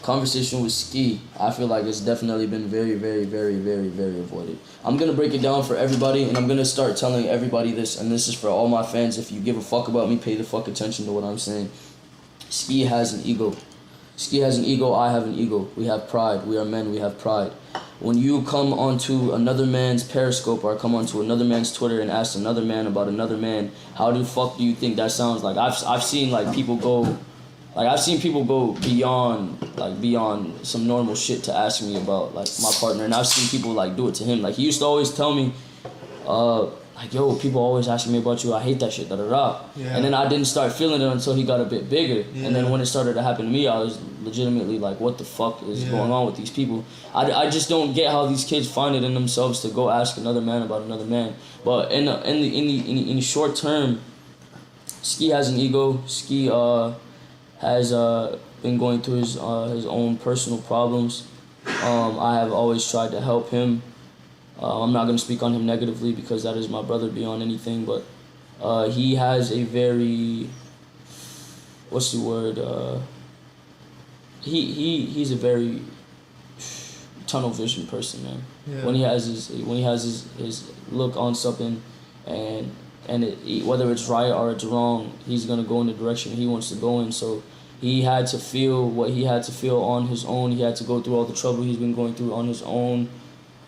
Conversation with Ski, I feel like it's definitely been very, very, very, very, very avoided. I'm gonna break it down for everybody, and I'm gonna start telling everybody this, and this is for all my fans. If you give a fuck about me, pay the fuck attention to what I'm saying. Ski has an ego. Ski has an ego, I have an ego. We have pride. We are men, we have pride. When you come onto another man's Periscope or come onto another man's Twitter and ask another man about another man, how the fuck do you think that sounds like? I've seen like people go, beyond some normal shit to ask me about like my partner, and I've seen people like do it to him. Like he used to always tell me, like, yo, people always asking me about you. I hate that shit, da-da-da. Yeah. And then I didn't start feeling it until he got a bit bigger. Yeah. And then when it started to happen to me, I was legitimately like, what the fuck is going on with these people? I just don't get how these kids find it in themselves to go ask another man about another man. But in the short term, Ski has an ego. Ski has been going through his own personal problems. I have always tried to help him. I'm not going to speak on him negatively because that is my brother beyond anything, but he has a very, what's the word, he's a very tunnel vision person, man. Yeah. When he has his look on something and whether it's right or it's wrong, he's going to go in the direction he wants to go in. So he had to feel what he had to feel on his own. He had to go through all the trouble he's been going through on his own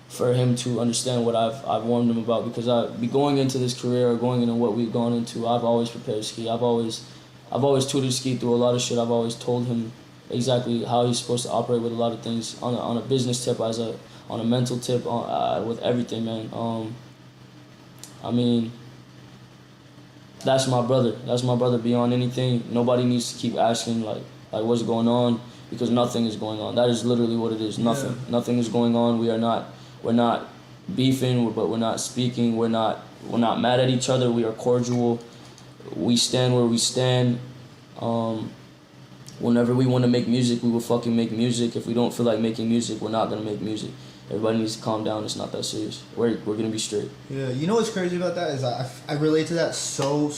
for him to understand what I've warned him about, because going into this career or going into what we've gone into, I've always prepared Ski. I've always tutored Ski through a lot of shit. I've always told him exactly how he's supposed to operate with a lot of things on a business tip, on a mental tip, with everything, man. I mean, that's my brother. That's my brother beyond anything. Nobody needs to keep asking like what's going on, because nothing is going on. That is literally what it is. Nothing. Yeah. Nothing is going on. We're not beefing, but we're not speaking. We're not mad at each other. We are cordial. We stand where we stand. Whenever we want to make music, we will fucking make music. If we don't feel like making music, we're not gonna make music. Everybody needs to calm down. It's not that serious. We're gonna be straight. Yeah, you know what's crazy about that is I relate to that so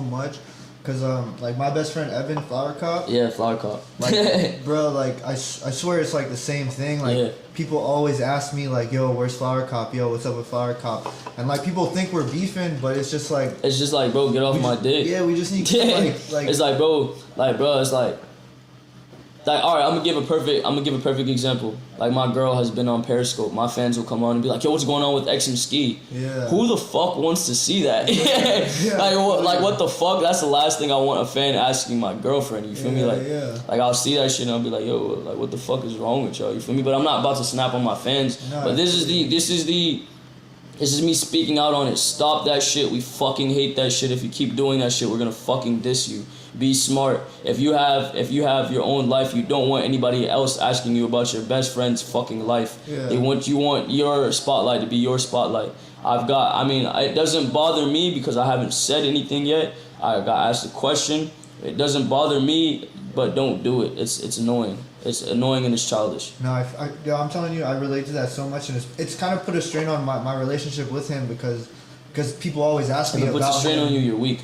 much. Cause like my best friend Evan, Flower Cop. Yeah, Flower Cop. Like, bro, like I swear it's like the same thing. Like people always ask me like, yo, where's Flower Cop? Yo, what's up with Flower Cop? And like people think we're beefing, but it's just like, bro, get off my dick. Yeah, we just need to like. It's like, bro, it's like all right, I'm gonna give a perfect example. Like my girl has been on Periscope. My fans will come on and be like, yo, what's going on with X and Ski? Yeah. Who the fuck wants to see that? What the fuck? That's the last thing I want a fan asking my girlfriend. You feel me? Like I'll see that shit and I'll be like, yo, like what the fuck is wrong with y'all? You feel me? But I'm not about to snap on my fans. No, but this is me speaking out on it. Stop that shit. We fucking hate that shit. If you keep doing that shit, we're gonna fucking diss you. Be smart. If you have your own life, you don't want anybody else asking you about your best friend's fucking life. Yeah. You want your spotlight to be your spotlight. It doesn't bother me because I haven't said anything yet. I got asked a question. It doesn't bother me, but don't do it. It's annoying. It's annoying and it's childish. No, I'm telling you, I relate to that so much, and it's kind of put a strain on my relationship with him because people always ask me If it about puts a strain him. on you, you're weak.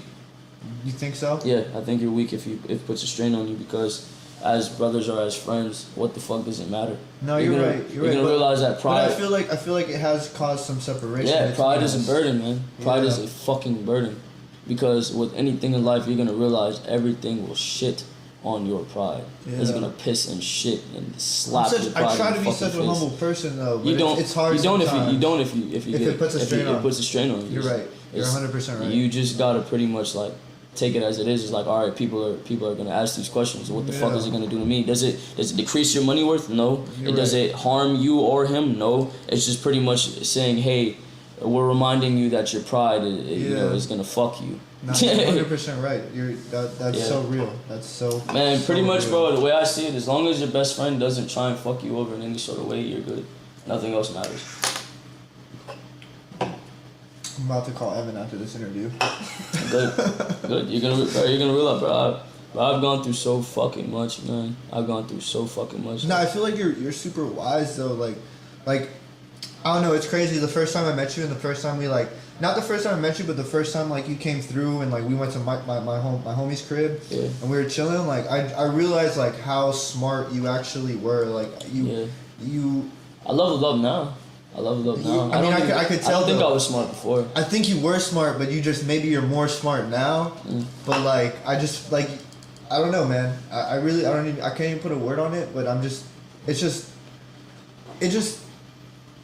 You think so? Yeah, I think you're weak if it puts a strain on you because as brothers or as friends, what the fuck does it matter? No, you're right. You're gonna realize that pride. But I feel like it has caused some separation. Yeah, pride is a burden, man. Pride is Yeah. a fucking burden. Because with anything in life, you're gonna realize everything will shit on your pride. It's Yeah. gonna piss and shit and slap your pride I try in to the be fucking such a face. humble person though. But You don't. It's hard. You don't if sometimes. you don't if If it puts a strain on. It puts a strain on you. You're right. You're 100% right. You just gotta pretty much like take it as it is. It's like, all right, people are gonna ask these questions. What the fuck Yeah. is it gonna do to me? Does it decrease your money worth? No. Does it harm you or him? No. It's just pretty much saying, hey, we're reminding you that your pride is gonna fuck you. No, you're 100% right. That's so real. That's so. Man, pretty so much, real. bro. The way I see it, as long as your best friend doesn't try and fuck you over in any sort of way, you're good. Nothing else matters. I'm about to call Evan after this interview. Good, good. You're gonna realize, bro. I've gone through so fucking much, man. I've gone through so fucking much. No, I feel like you're super wise though. Like I don't know. It's crazy. The first time I met you, and the first time we like, not the first time I met you, but the first time like you came through and like we went to my homie's crib, and we were chilling. Like I realized like how smart you actually were. Like you. I love the love now. I could tell. I don't think though, I was smart before. I think you were smart, but you just maybe you're more smart now. But like I just like I don't know, man. I can't even put a word on it. But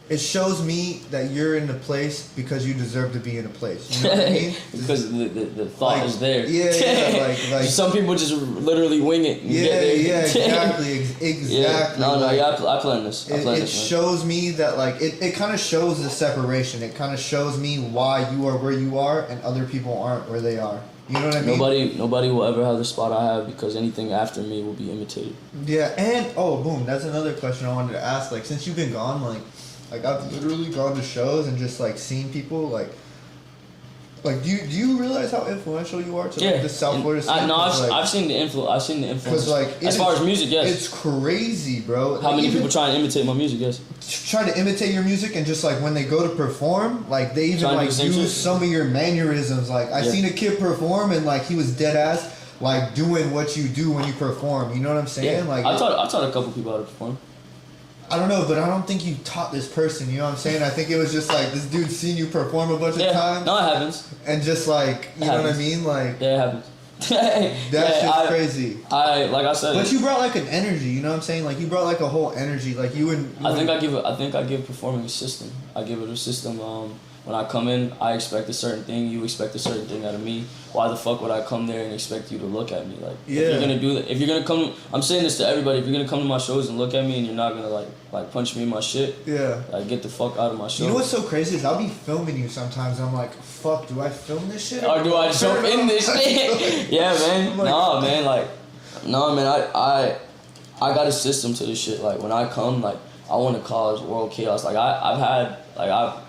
it shows me that you're in a place because you deserve to be in a place. You know what I mean? Because the thought like, is there. Yeah, like some people just literally wing it. And get there. Exactly. Yeah. No, like, I plan this. It shows me that like it kind of shows the separation. It kind of shows me why you are where you are and other people aren't where they are. You know what I mean? Nobody will ever have the spot I have because anything after me will be imitated. Yeah, and boom, that's another question I wanted to ask. Like since you've been gone, like I've literally gone to shows and just like seen people like do you realize how influential you are to like the South Florida scene? I've seen the influence. I've seen the influence. Because like as far as music, yes, it's crazy, bro. How many people try and imitate my music? Yes, try to imitate your music, and just like when they go to perform, like they even like use some of your mannerisms. Like I seen a kid perform and like he was dead ass like doing what you do when you perform. You know what I'm saying? Yeah. Like I taught a couple people how to perform. I don't know, but I don't think you taught this person, you know what I'm saying? I think it was just like this dude seen you perform a bunch of times. No, it happens. And just like, you know what I mean? Like, yeah, it happens. That's just crazy. Like I said. But you brought like an energy, you know what I'm saying? Like you brought like a whole energy, like you and. I think I give performing a system. I give it a system. When I come in, I expect a certain thing. You expect a certain thing out of me. Why the fuck would I come there and expect you to look at me? Like, if you're gonna do that, if you're gonna come, I'm saying this to everybody. If you're gonna come to my shows and look at me and you're not gonna like punch me in my shit, like get the fuck out of my show. You know what's so crazy is I'll be filming you sometimes. And I'm like, fuck, do I film this shit? Or do I jump in this shit? Yeah, man. Like, no, man. I got a system to this shit. Like when I come, like I want to cause world chaos. Like I've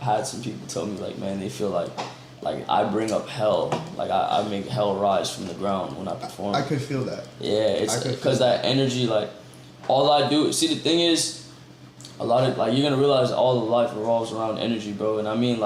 had some people tell me like, man, they feel like I bring up hell. Like I make hell rise from the ground when I perform. I could feel that. Yeah, it's because that energy. Like all I do. See, the thing is, a lot of like you're gonna realize all of life revolves around energy, bro. And I mean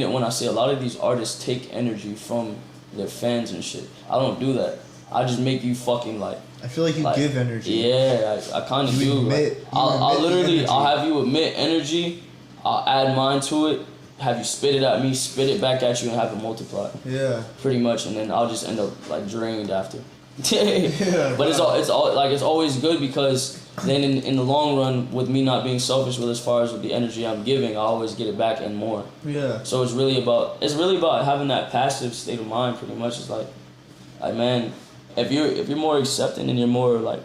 it when I say a lot of these artists take energy from their fans and shit. I don't do that. I just make you fucking like. I feel like you give energy. Yeah, I kind of do. Like, I'll have you emit energy. I'll add mine to it. Have you spit it at me, spit it back at you, and have it multiply. Yeah. Pretty much, and then I'll just end up like drained after. But it's always good because then in the long run, with me not being selfish with as far as with the energy I'm giving, I always get it back and more. Yeah. So it's really about having that passive state of mind. Pretty much, it's like man. If you're more accepting and you're more like,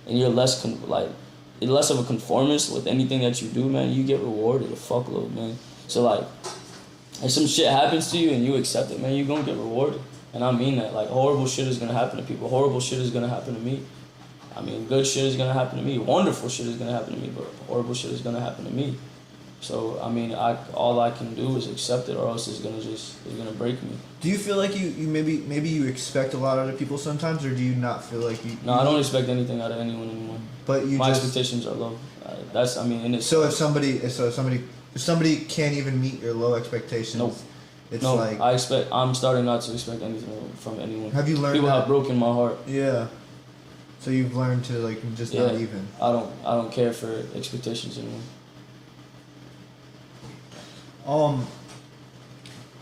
and you're less less of a conformist with anything that you do, man, you get rewarded a fuckload, man. So like, if some shit happens to you and you accept it, man, you're gonna get rewarded. And I mean that. Like horrible shit is gonna happen to people. Horrible shit is gonna happen to me. I mean, good shit is gonna happen to me. Wonderful shit is gonna happen to me, but horrible shit is gonna happen to me. So I mean, all I can do is accept it, or else it's gonna break me. Do you feel like you maybe you expect a lot out of people sometimes, or do you not feel like you? No, I don't expect anything out of anyone anymore. But my expectations are low. That's, I mean, and it's, so if somebody can't even meet your low expectations, nope. It's no, like I'm starting not to expect anything from anyone. Have you learned? People have broken my heart. Yeah. So you've learned to like just not even. I don't care for expectations anymore.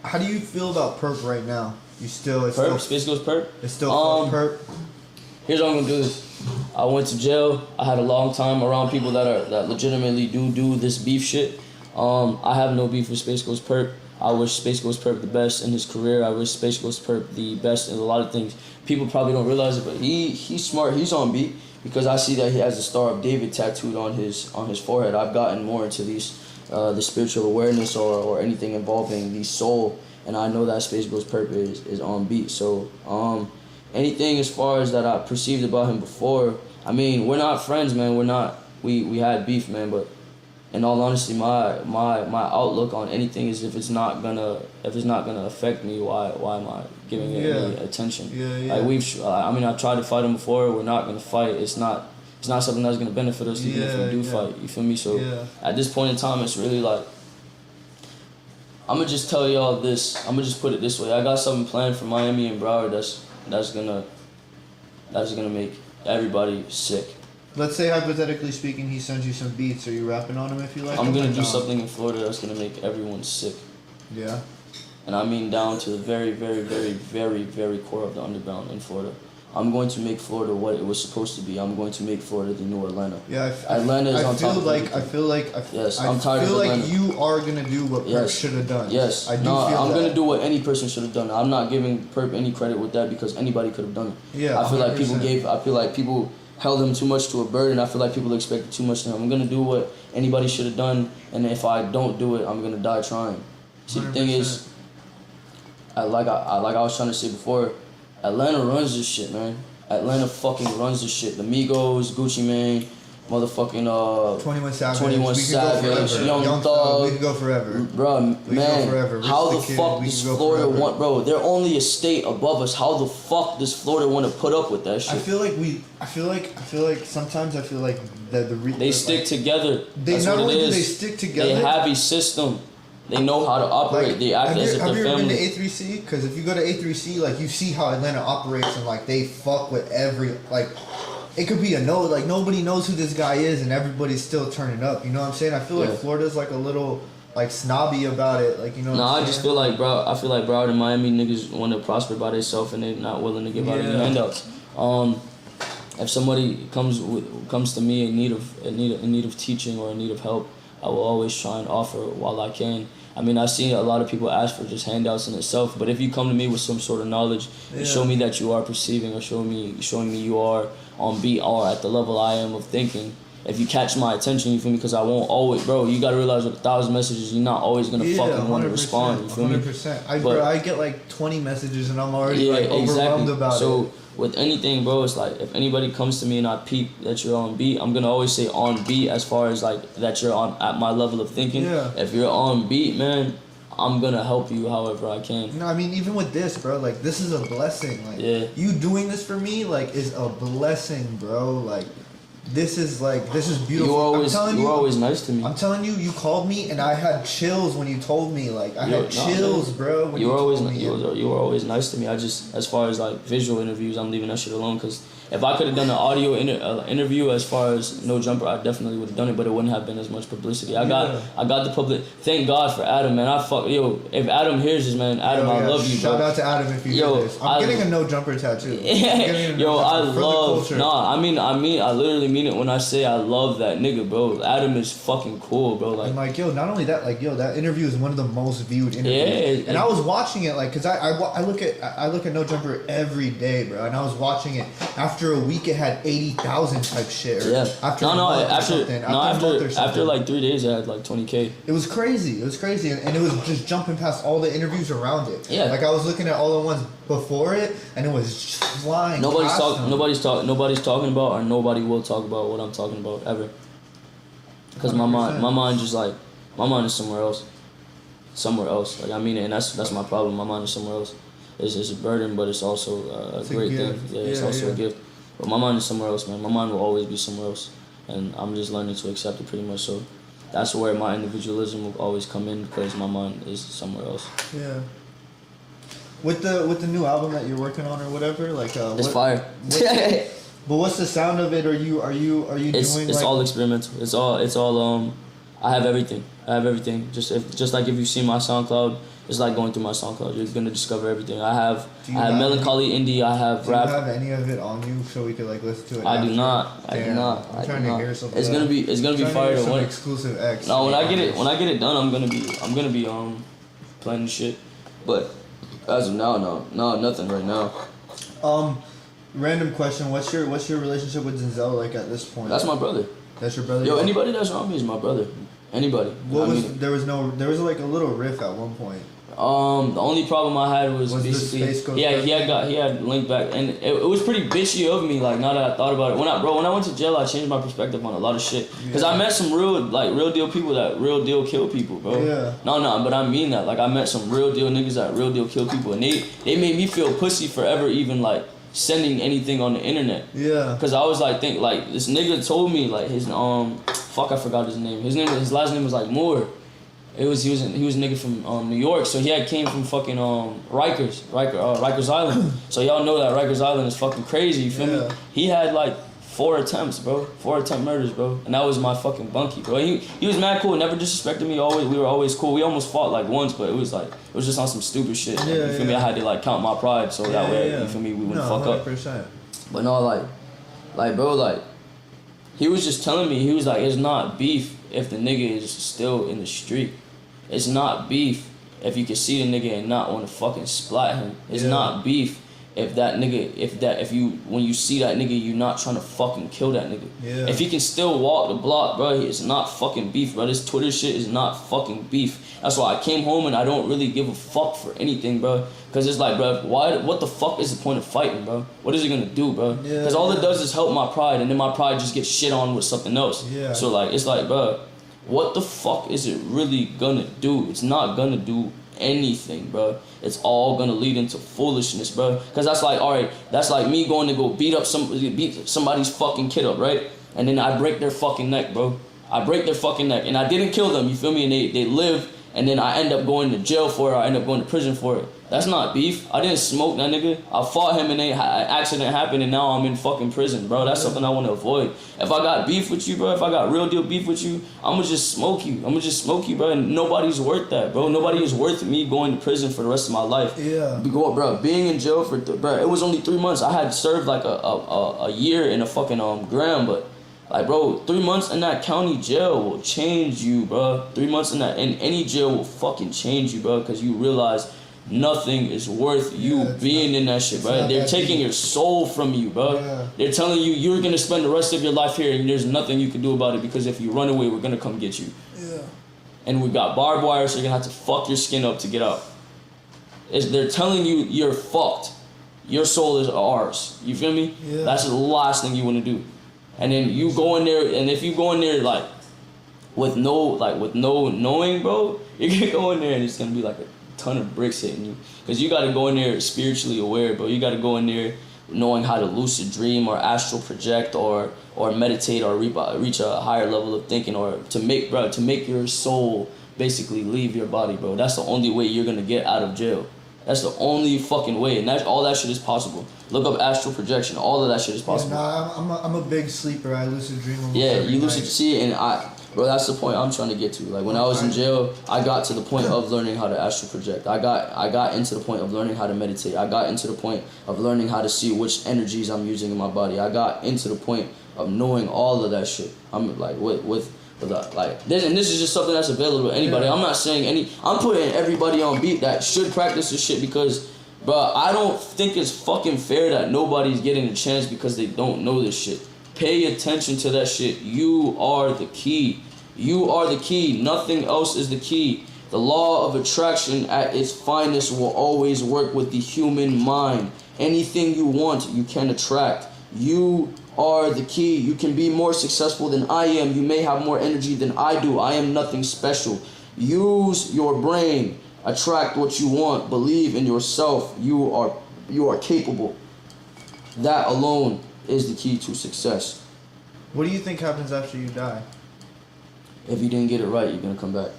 How do you feel about perp right now? Space Ghost Perp? It's still perp. Here's how I'm gonna do this. I went to jail. I had a long time around people that legitimately do this beef shit. I have no beef with Space Ghost Perp. I wish Space Ghost Perp the best in his career. I wish Space Ghost Perp the best in a lot of things. People probably don't realize it, but he's smart. He's on beat because I see that he has the Star of David tattooed on his forehead. I've gotten more into these the spiritual awareness or anything involving the soul, and I know that Space Ghost Perp is on beat. So anything as far as that I perceived about him before, I mean, we're not friends, man. We had beef, man, but in all honesty, my outlook on anything is if it's not gonna affect me, why am I giving it any attention? Yeah. Like I tried to fight him before. We're not gonna fight. It's not something that's gonna benefit us even if we do fight. You feel me? So at this point in time, it's really like I'm gonna just tell y'all this. I'm gonna just put it this way. I got something planned for Miami and Broward that's gonna make everybody sick. Let's say, hypothetically speaking, he sends you some beats. Are you rapping on him if you like? I'm gonna do something in Florida that's gonna make everyone sick. Yeah. And I mean down to the very, very, very, very, very core of the underground in Florida. I'm going to make Florida what it was supposed to be. I'm going to make Florida the new Atlanta. Yeah, Atlanta is on top of everything. I feel like you are gonna do what Perp should have done. Yes. I'm gonna do what any person should have done. I'm not giving Perp any credit with that because anybody could have done it. Yeah. I feel like people held him too much to a burden. I feel like people expected too much to him. I'm gonna do what anybody should have done, and if I don't do it, I'm gonna die trying. See, 100%. The thing is, like I was trying to say before, Atlanta runs this shit, man. Atlanta fucking runs this shit. The Migos, Gucci Mane, motherfucking 21 Savage, Young Thug. We could go forever. Bro, man, how the fuck does Florida want, bro? They're only a state above us. How the fuck does Florida want to put up with that shit? I feel like sometimes I feel like they stick together. Not only do they stick together, they have a system. They know how to operate. Like, they act as if they're family. Have you ever been to A3C? Because if you go to A3C, like, you see how Atlanta operates, and like they fuck with every, like, it could be like nobody knows who this guy is, and everybody's still turning up. You know what I'm saying? I feel like Florida's like a little like snobby about it, like, you know. I just feel like Broward and Miami niggas want to prosper by themselves, and they're not willing to give out any handouts. If somebody comes to me in need of teaching or in need of help, I will always try and offer while I can. I mean, I've seen a lot of people ask for just handouts in itself, but if you come to me with some sort of knowledge and show me that you are perceiving, or showing me you are on beat or at the level I am of thinking, if you catch my attention, you feel me? Because I won't always, bro, you gotta realize with 1,000 messages, you're not always gonna fucking want to respond, you feel 100%. me? I get like 20 messages and I'm already overwhelmed about it. So with anything, bro, it's like if anybody comes to me and I peep that you're on beat, I'm gonna always say on beat as far as like that you're on at my level of thinking. Yeah. If you're on beat, man, I'm gonna help you however I can. No, I mean, even with this, bro, like, this is a blessing. Like, you doing this for me, like, is a blessing, bro. Like, this is beautiful. You're always nice to me. I'm telling you, you called me and I had chills when you told me. Like, I had chills, bro. When you were always nice to me. I just, as far as like visual interviews, I'm leaving that shit alone, because if I could have done an audio interview as far as No Jumper, I definitely would have done it, but it wouldn't have been as much publicity. I got the public. Thank God for Adam, man. If Adam hears this, man, Adam, I love you, bro. Shout out to Adam if you hear this. I'm getting a No Jumper tattoo. I literally mean it when I say I love that nigga, bro. Adam is fucking cool, bro. Like, and like, not only that, like, that interview is one of the most viewed interviews. And I was watching it, like, cause I look at No Jumper every day, bro, and I was watching it. After a week, it had 80,000 type shit. After like 3 days, it had like 20K. It was crazy, and it was just jumping past all the interviews around it. Yeah. Like, I was looking at all the ones before it, and it was just flying. Nobody's talking about, or nobody will talk about what I'm talking about ever. Because my mind just like, My mind is somewhere else. Somewhere else. Like I mean it, and that's my problem. My mind is somewhere else. It's a burden, but it's also a great thing. Yeah, it's also a gift. But my mind is somewhere else, man. My mind will always be somewhere else, and I'm just learning to accept it pretty much. So that's where my individualism will always come in because my mind is somewhere else. Yeah. With the new album that you're working on or whatever, like it's fire. But what's the sound of it? Are you doing? It's like, all experimental. It's all. I have everything. Just like if you see my SoundCloud, it's like going through my SoundCloud. You're gonna discover everything. I have melancholy indie. I have rap. Do you have any of it on you so we could like listen to it? I do not. I'm trying to hear something. It's gonna be fire. Some exclusive X. No, when I get it done, I'm gonna be playing the shit. But as of now, no, nothing right now. Random question. What's your relationship with Denzel like at this point? That's my brother. That's your brother? Yo, anybody that's around me is my brother. Anybody. There was like a little riff at one point. The only problem I had was basically he had linked back, and it was pretty bitchy of me. Like now that I thought about it, when I went to jail, I changed my perspective on a lot of shit. Cause I met some real deal people that real deal kill people, bro. Yeah. No, but I mean that. Like I met some real deal niggas that real deal kill people, and they made me feel pussy forever, even like sending anything on the internet. Yeah. Cause I was like this nigga told me like his I forgot his name. His last name was like Moore. He was a nigga from New York, so he had came from fucking Rikers Island. So y'all know that Rikers Island is fucking crazy. You feel me? He had like 4 attempts, bro. 4 attempt murders, bro. And that was my fucking bunkie, bro. He was mad cool, never disrespected me. We were always cool. We almost fought like once, but it was just on some stupid shit. You feel me? I had to like count my pride so that way you feel me, we wouldn't fuck 100%. Up. But no, like bro, like he was just telling me, he was like, it's not beef if the nigga is still in the street. It's not beef if you can see the nigga and not want to fucking splat him. It's not beef if when you see that nigga, you not trying to fucking kill that nigga. Yeah. If he can still walk the block, bro, it's not fucking beef, bro. This Twitter shit is not fucking beef. That's why I came home and I don't really give a fuck for anything, bro. Cause it's like, bro, what the fuck is the point of fighting, bro? What is it gonna do, bro? Yeah, cause all it does is help my pride, and then my pride just gets shit on with something else. Yeah. So like, it's like, bro, what the fuck is it really gonna do? It's not gonna do anything, bro. It's all gonna lead into foolishness, bro. Cause that's like, alright, that's like me going to go beat somebody's fucking kid up, right? And then I break their fucking neck, bro. I break their fucking neck, and I didn't kill them, you feel me? And they live, and then I end up going to jail for it, or I end up going to prison for it. That's not beef. I didn't smoke that nigga. I fought him and an accident happened and now I'm in fucking prison, bro. That's something I want to avoid. If I got beef with you, bro, if I got real deal beef with you, I'ma just smoke you. Bro. And nobody's worth that, bro. Nobody is worth me going to prison for the rest of my life. Yeah. Bro, being in jail for, bro, it was only 3 months. I had served like a year in a fucking gram, but like, bro, 3 months in that county jail will change you, bro. 3 months in any jail will fucking change you, bro, because you realize nothing is worth you being in that shit, bro. They're taking your soul from you, bro. Yeah. They're telling you you're gonna spend the rest of your life here and there's nothing you can do about it because if you run away, we're gonna come get you. Yeah. And we got barbed wire, so you're gonna have to fuck your skin up to get out. They're telling you you're fucked. Your soul is ours. You feel me? Yeah. That's the last thing you wanna do. And then you go in there, and if you go in there like with no knowing, bro, you're gonna go in there and it's gonna be like a ton of bricks hitting you, because you got to go in there spiritually aware, bro. You got to go in there knowing how to lucid dream or astral project or meditate or reach a higher level of thinking, or to make your soul basically leave your body, bro. That's the only way you're gonna get out of jail. That's the only fucking way, and all that shit is possible. Look up astral projection. All of that shit is possible. Yeah, I'm a big sleeper. I lucid dream. Yeah, you lucid see, and bro, that's the point I'm trying to get to. Like when I was in jail, I got to the point of learning how to astral project. I got into the point of learning how to meditate. I got into the point of learning how to see which energies I'm using in my body. I got into the point of knowing all of that shit. I'm like with like this, and this is just something that's available to anybody. Yeah. I'm not saying I'm putting everybody on beat that should practice this shit, because bro, I don't think it's fucking fair that nobody's getting a chance because they don't know this shit. Pay attention to that shit. You are the key. You are the key. Nothing else is the key. The law of attraction at its finest will always work with the human mind. Anything you want, you can attract. You are the key. You can be more successful than I am. You may have more energy than I do. I am nothing special. Use your brain. Attract what you want. Believe in yourself. You are capable. That alone is the key to success. What do you think happens after you die? If you didn't get it right, you're gonna come back.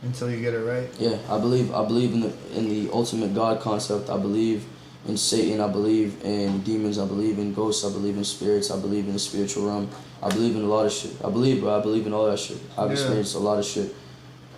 Until you get it right? Yeah, I believe in the ultimate God concept. I believe in Satan. I believe in demons. I believe in ghosts. I believe in spirits. I believe in the spiritual realm. I believe in a lot of shit. I believe in all that shit. I've experienced a lot of shit.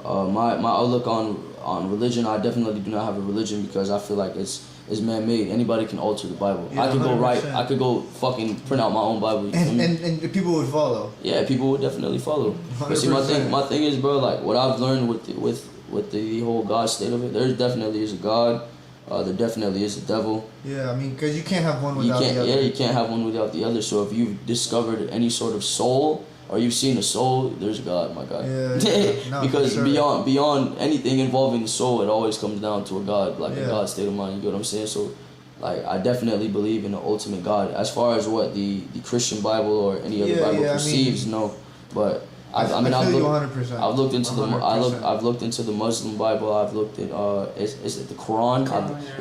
My outlook on religion, I definitely do not have a religion because I feel like it's man-made. Anybody can alter the Bible. Yeah, I could 100%. I could go fucking print out my own Bible. And people would follow. Yeah, people would definitely follow. But see, my thing is, bro, like what I've learned with the whole God state of it, there definitely is a God. There definitely is a devil. Yeah, I mean, because you can't have one without the other. Yeah, you can't have one without the other. So if you've discovered any sort of soul, or you've seen a soul, there's God, my God. Yeah. No, because sure. beyond anything involving the soul, it always comes down to a God, like a God state of mind. You get what I'm saying? So, like, I definitely believe in the ultimate God. As far as what the Christian Bible or any other Bible perceives, no. But I've looked into the Muslim Bible. I've looked at is it the Quran?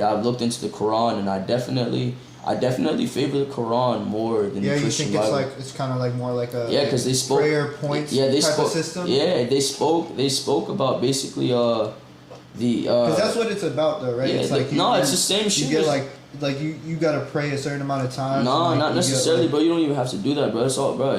I've looked into the Quran, and I definitely favor the Quran more than the Christian Bible. Yeah, you think it's kind of like more like a because they spoke prayer points type of system. Yeah, they spoke about basically because that's what it's about though, right? Yeah, it's like it's the same shit. You get like you gotta pray a certain amount of time. No, like, not necessarily, bro. You don't even have to do that, bro. It's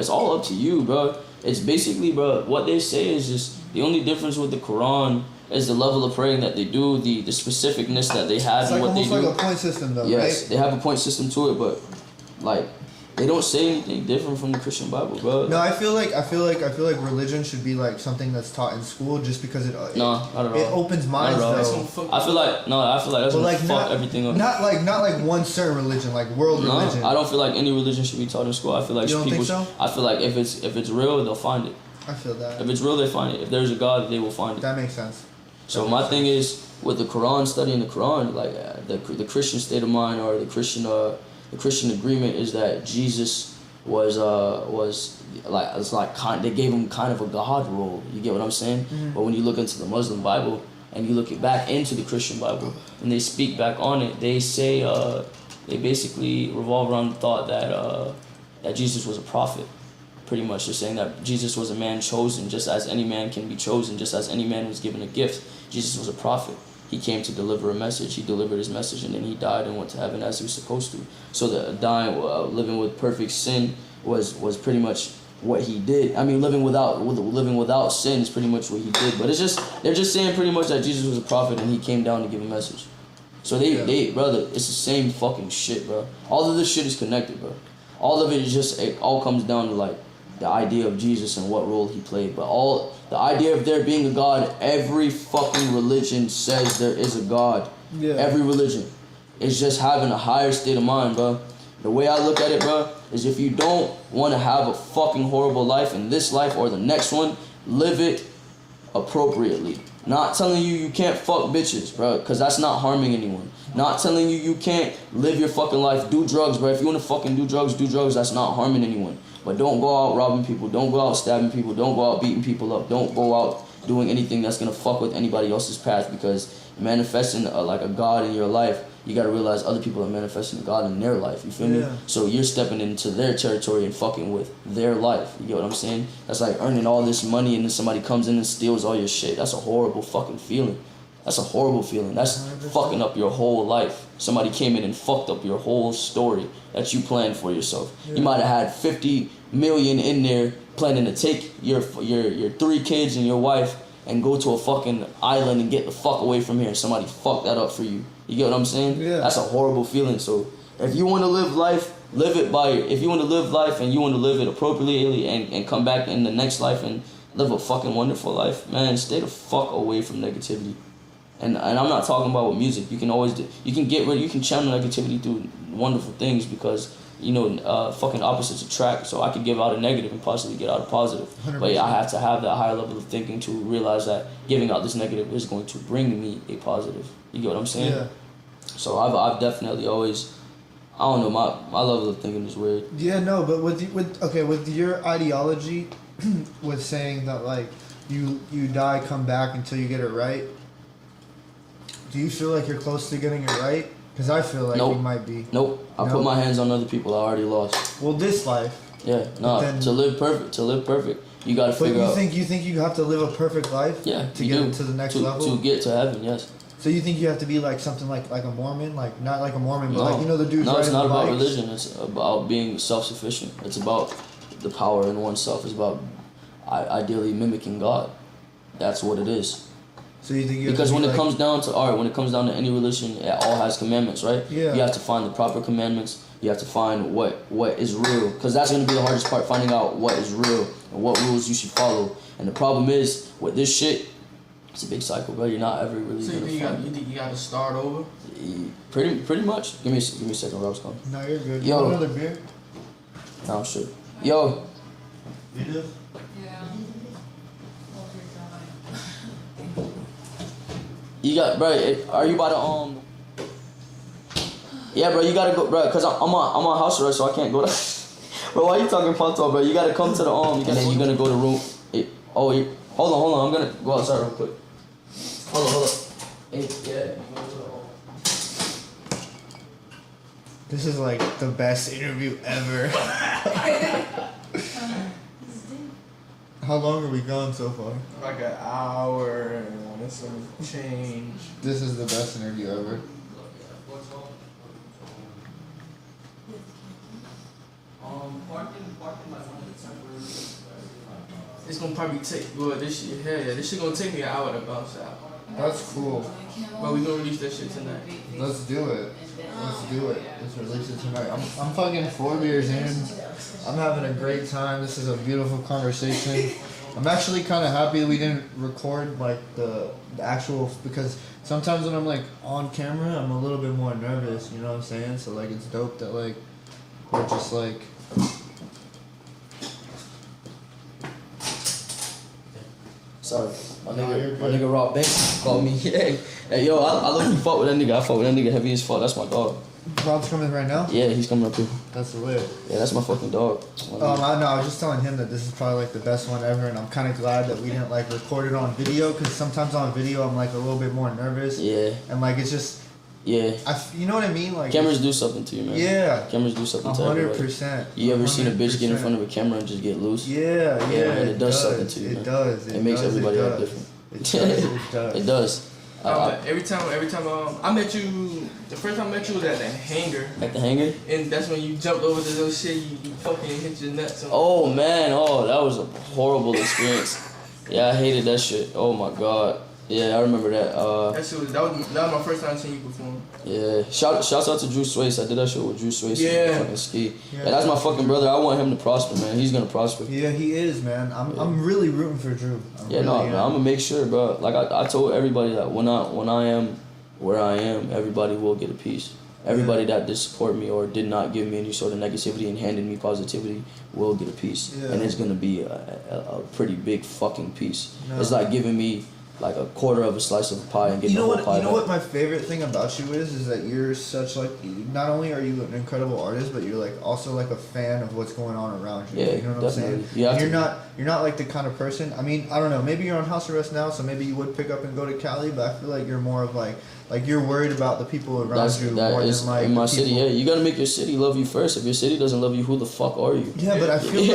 all up to you, bro. It's basically, bro, what they say is just the only difference with the Quran is the level of praying that they do, the specificness that they have in what they do. It's almost like a point system, though, yes, right? they have a point system to it, but like they don't say anything different from the Christian Bible, bro. No, I feel like religion should be like something that's taught in school, just because it opens minds, though. I feel like that's gonna fuck everything up. Not like one certain religion, like world religion. I don't feel like any religion should be taught in school. I feel like you don't think so? I feel like if it's real, they'll find it. I feel that. If it's real, they find it. If there's a God, they will find it. That makes sense. So my thing is with the Quran, studying the Quran, like the Christian state of mind or the Christian agreement is that Jesus was they gave him kind of a God role. You get what I'm saying? Mm-hmm. But when you look into the Muslim Bible and you look it back into the Christian Bible and they speak back on it, they say they basically revolve around the thought that Jesus was a prophet. Pretty much, they're saying that Jesus was a man chosen, just as any man can be chosen, just as any man was given a gift. Jesus was a prophet. He came to deliver a message. He delivered his message, and then he died and went to heaven as he was supposed to. So the dying, living with perfect sin was pretty much what he did. I mean, living without sin is pretty much what he did. But they're just saying pretty much that Jesus was a prophet and he came down to give a message. So they brother, it's the same fucking shit, bro. All of this shit is connected, bro. All of it is just, it all comes down to like the idea of Jesus and what role he played. But the idea of there being a God, every fucking religion says there is a God. Yeah. Every religion. It's just having a higher state of mind, bro. The way I look at it, bro, is if you don't want to have a fucking horrible life in this life or the next one, live it appropriately. Not telling you can't fuck bitches, bro, because that's not harming anyone. Not telling you can't live your fucking life, do drugs, bro. If you want to fucking do drugs, that's not harming anyone. But don't go out robbing people. Don't go out stabbing people. Don't go out beating people up. Don't go out doing anything that's going to fuck with anybody else's path, because manifesting like a God in your life, you got to realize other people are manifesting a God in their life. You feel me? So you're stepping into their territory and fucking with their life. You get what I'm saying? That's like earning all this money and then somebody comes in and steals all your shit. That's a horrible fucking feeling. That's a horrible feeling. That's fucking up your whole life. Somebody came in and fucked up your whole story that you planned for yourself. Yeah. You might have had 50 million in there planning to take your 3 kids and your wife and go to a fucking island and get the fuck away from here. Somebody fucked that up for you. You get what I'm saying? Yeah. That's a horrible feeling. So if you want to live life, if you want to live life and you want to live it appropriately and come back in the next life and live a fucking wonderful life, man, stay the fuck away from negativity. And I'm not talking about with music. You can always you can channel negativity through wonderful things, because fucking opposites attract. So I could give out a negative and possibly get out a positive. 100%. But I have to have that higher level of thinking to realize that giving out this negative is going to bring me a positive. You get what I'm saying? Yeah. So I've definitely always I don't know. My level of thinking is weird. Yeah, no, but with your ideology, with saying that like you die, come back until you get it right. Do you feel like you're close to getting it right? Because I feel like you might be. Nope. I put my hands on other people I already lost. Well, this life. Yeah, no. To live perfect, you gotta figure out. But you think you have to live a perfect life? Yeah, to get to the next level. To get to heaven, yes. So you think you have to be like something like a Mormon, like not like a Mormon, but like the dudes. No, it's not about bikes? religion. It's about being self-sufficient. It's about the power in oneself. It's about ideally mimicking God. That's what it is. So you think because when it comes down to any religion, it all has commandments, right? Yeah. You have to find the proper commandments. You have to find what is real, because that's going to be the hardest part, finding out what is real and what rules you should follow. And the problem is with this shit, it's a big cycle, bro. You're not ever really. So you think you got to start over? Pretty much. Give me a second, Rob's coming. No, you're good. Yo. You want another beer? No, I'm sure. Yo. You do? Yeah. You got, bro. Are you about to Yeah, bro. You gotta go, bro. Cause I'm on house arrest, so I can't go to. Bro, why you talking punk talk, bro? You gotta come to the and then you're gonna go to room. Hold on. I'm gonna go outside real quick. Hold on. Yeah. This is like the best interview ever. How long are we gone so far? Like an hour and some change. This is the best interview ever. It's gonna probably take this shit gonna take me an hour to bounce out. That's cool. But we gonna release that shit tonight. Let's do it. Let's release it tonight. I'm fucking 4 beers in. I'm having a great time. This is a beautiful conversation. I'm actually kind of happy we didn't record like the actual, because sometimes when I'm like on camera, I'm a little bit more nervous. You know what I'm saying? So like it's dope that like we're just like. Sorry, my nigga Rob Banks called me. Hey, yo, I look you fuck with that nigga. I fuck with that nigga heavy as fuck. That's my dog. Rob's coming right now? Yeah, he's coming up here. That's lit. Yeah, that's my fucking dog. I was just telling him that this is probably like the best one ever, and I'm kind of glad that we didn't like record it on video, because sometimes on video I'm like a little bit more nervous. Yeah. And like it's just. Yeah. You know what I mean? Like cameras do something to you, man. Yeah. Cameras do something to everybody. 100%. You ever seen a bitch get in front of a camera and just get loose? Yeah, man, it does something to you, man. It does. It makes everybody act different. It does. It does. Every time I met you, the first time I met you was at the hangar. At the hangar? And that's when you jumped over the little shit, you fucking hit your nuts. Oh man, that was a horrible experience. Yeah, I hated that shit. Oh my god. Yeah, I remember that. That was my first time seeing you perform. Yeah, shouts out to Drew Swace. I did that shit with Drew Swace. Yeah. Fucking ski. Yeah, that's my fucking brother. I want him to prosper, man. He's gonna prosper. Yeah, he is, man. I'm really rooting for Drew. Man, I'm gonna make sure, bro. Like I told everybody that when I am where I am, everybody will get a piece. Everybody that did support me or did not give me any sort of negativity and handed me positivity will get a piece. Yeah. And it's gonna be a pretty big fucking piece. No. It's like giving me like a quarter of a slice of a pie and getting the whole pie. You know what my favorite thing about you is that you're such like, not only are you an incredible artist, but you're like also like a fan of what's going on around you. Yeah, you know what definitely. I'm saying? You're not like the kind of person. I mean, I don't know. Maybe you're on house arrest now, so maybe you would pick up and go to Cali. But I feel like you're more of like you're worried about the people around you more than like in my city. Yeah, you gotta make your city love you first. If your city doesn't love you, who the fuck are you? Yeah, but I feel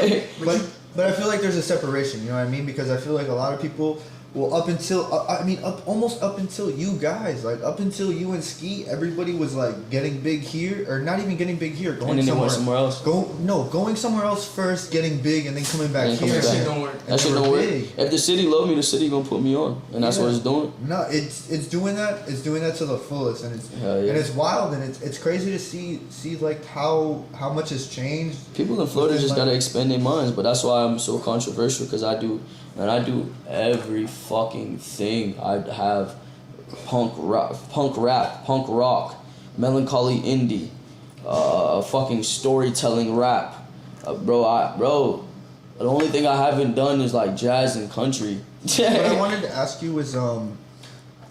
like, but I feel like there's a separation. You know what I mean? Because I feel like a lot of people. Well, almost up until you guys, like up until you and Ski, everybody was like getting big here, or not even getting big here, going somewhere else. Going somewhere else first, getting big, and then coming back here. That shit don't work. That shit don't work. If the city love me, the city gonna put me on, and that's what it's doing. No, it's doing that. It's doing that to the fullest, and it's wild, and it's crazy to see like how much has changed. People in Florida just gotta expand their minds, but that's why I'm so controversial, because I do every fucking thing. I have punk rap, punk rock, melancholy indie, fucking storytelling rap, bro. The only thing I haven't done is like jazz and country. What I wanted to ask you was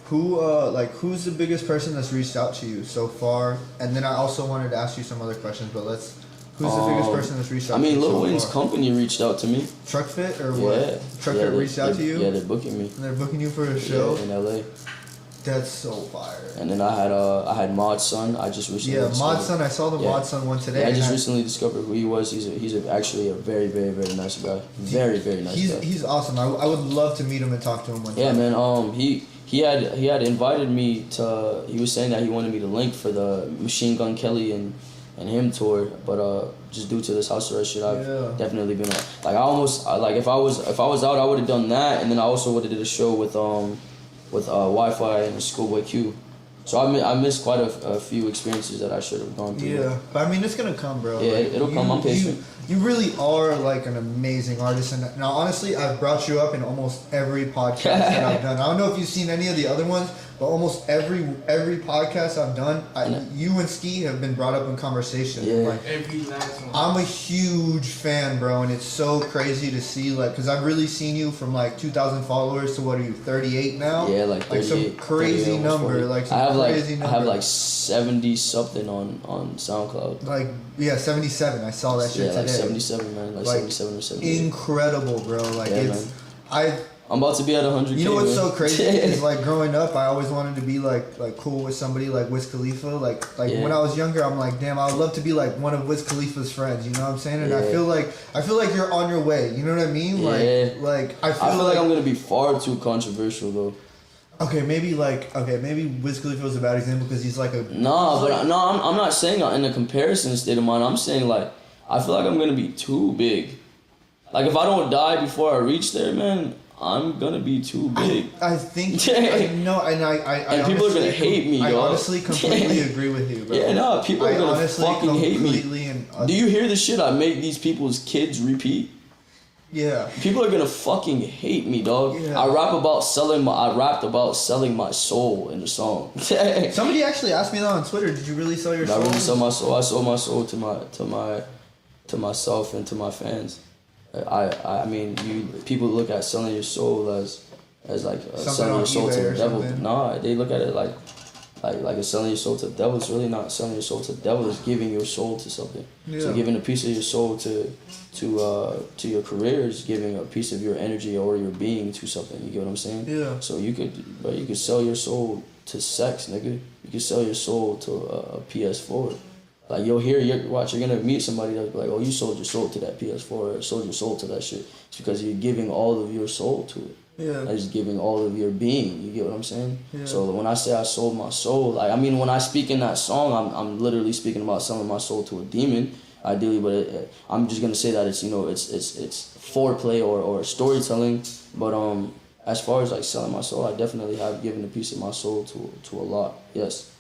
who's the biggest person that's reached out to you so far? And then I also wanted to ask you some other questions, but who's the biggest person that's reached out to you? Lil Wayne's company reached out to me. Truck Fit or what? Yeah. Truck Fit reached out to you? Yeah, they're booking me. And they're booking you for a show? Yeah, in LA. That's so fire. And then I had Mod's son. I just recently Mod's son. I saw the Mod's son one today. Yeah, I just recently discovered who he was. He's actually a very, very, very nice guy. Very, very nice guy. He's awesome. I would love to meet him and talk to him one time. Yeah, man. He had invited me to. He was saying that he wanted me to link for the Machine Gun Kelly and him tour, but just due to this house arrest shit, I've definitely been like if I was out, I would have done that, and then I also would have did a show with Wi-Fi and Schoolboy Q. So I missed quite a few experiences that I should have gone through. Yeah, but I mean, it's gonna come, bro. Yeah, like, it'll come. I'm patient. You really are like an amazing artist, and now honestly, I've brought you up in almost every podcast that I've done. I don't know if you've seen any of the other ones, but almost every podcast I've done, you and Ski have been brought up in conversation. Yeah. Like, Every last one. I'm a huge fan, bro, and it's so crazy to see, like, because I've really seen you from like 2,000 followers to what are you, 38 now? Yeah, like 38, some crazy number, like some crazy number. I have like 70 something on SoundCloud. Like 77. I saw that shit yeah, today. like 77, man. Like 77 or 78. Incredible, bro. Like man. I'm about to be at 100K. You know what's so crazy man. is like growing up, I always wanted to be like cool with somebody like Wiz Khalifa. Like when I was younger, I'm like, damn, I would love to be like one of Wiz Khalifa's friends. You know what I'm saying? And I feel like you're on your way. You know what I mean? Like I feel like I'm gonna be far too controversial though. Okay, maybe Wiz Khalifa was a bad example because he's like a. I'm not saying in a comparison state of mind. I'm saying like I feel like I'm gonna be too big. Like if I don't die before I reach there, man, I'm gonna be too big. I think I know, and I people are gonna hate me, I dog. honestly completely agree with you, bro. Yeah, no, people are gonna fucking hate me. And, do you hear the shit I make these people's kids repeat? Yeah. People are gonna fucking hate me, dog. Yeah. I rapped about selling my soul in the song. Somebody actually asked me that on Twitter. Did you really sell your soul? I really sold my soul. I sold my soul to myself and to my fans. I mean, people look at selling your soul as like selling your soul to the devil. Nah, they look at it like it's selling your soul to the devil. It's really not selling your soul to the devil. It's giving your soul to something. Yeah. So giving a piece of your soul to your career is giving a piece of your energy or your being to something. You get what I'm saying? Yeah. So you could sell your soul to sex, nigga. You could sell your soul to a PS4. Like you're gonna meet somebody that's like, oh, you sold your soul to that PS4 or sold your soul to that shit. It's because you're giving all of your soul to it. Yeah. Like just giving all of your being. You get what I'm saying? Yeah. So when I say I sold my soul, like I mean when I speak in that song, I'm literally speaking about selling my soul to a demon, ideally. But I'm just gonna say that it's it's foreplay or storytelling. But as far as like selling my soul, I definitely have given a piece of my soul to a lot. Yes.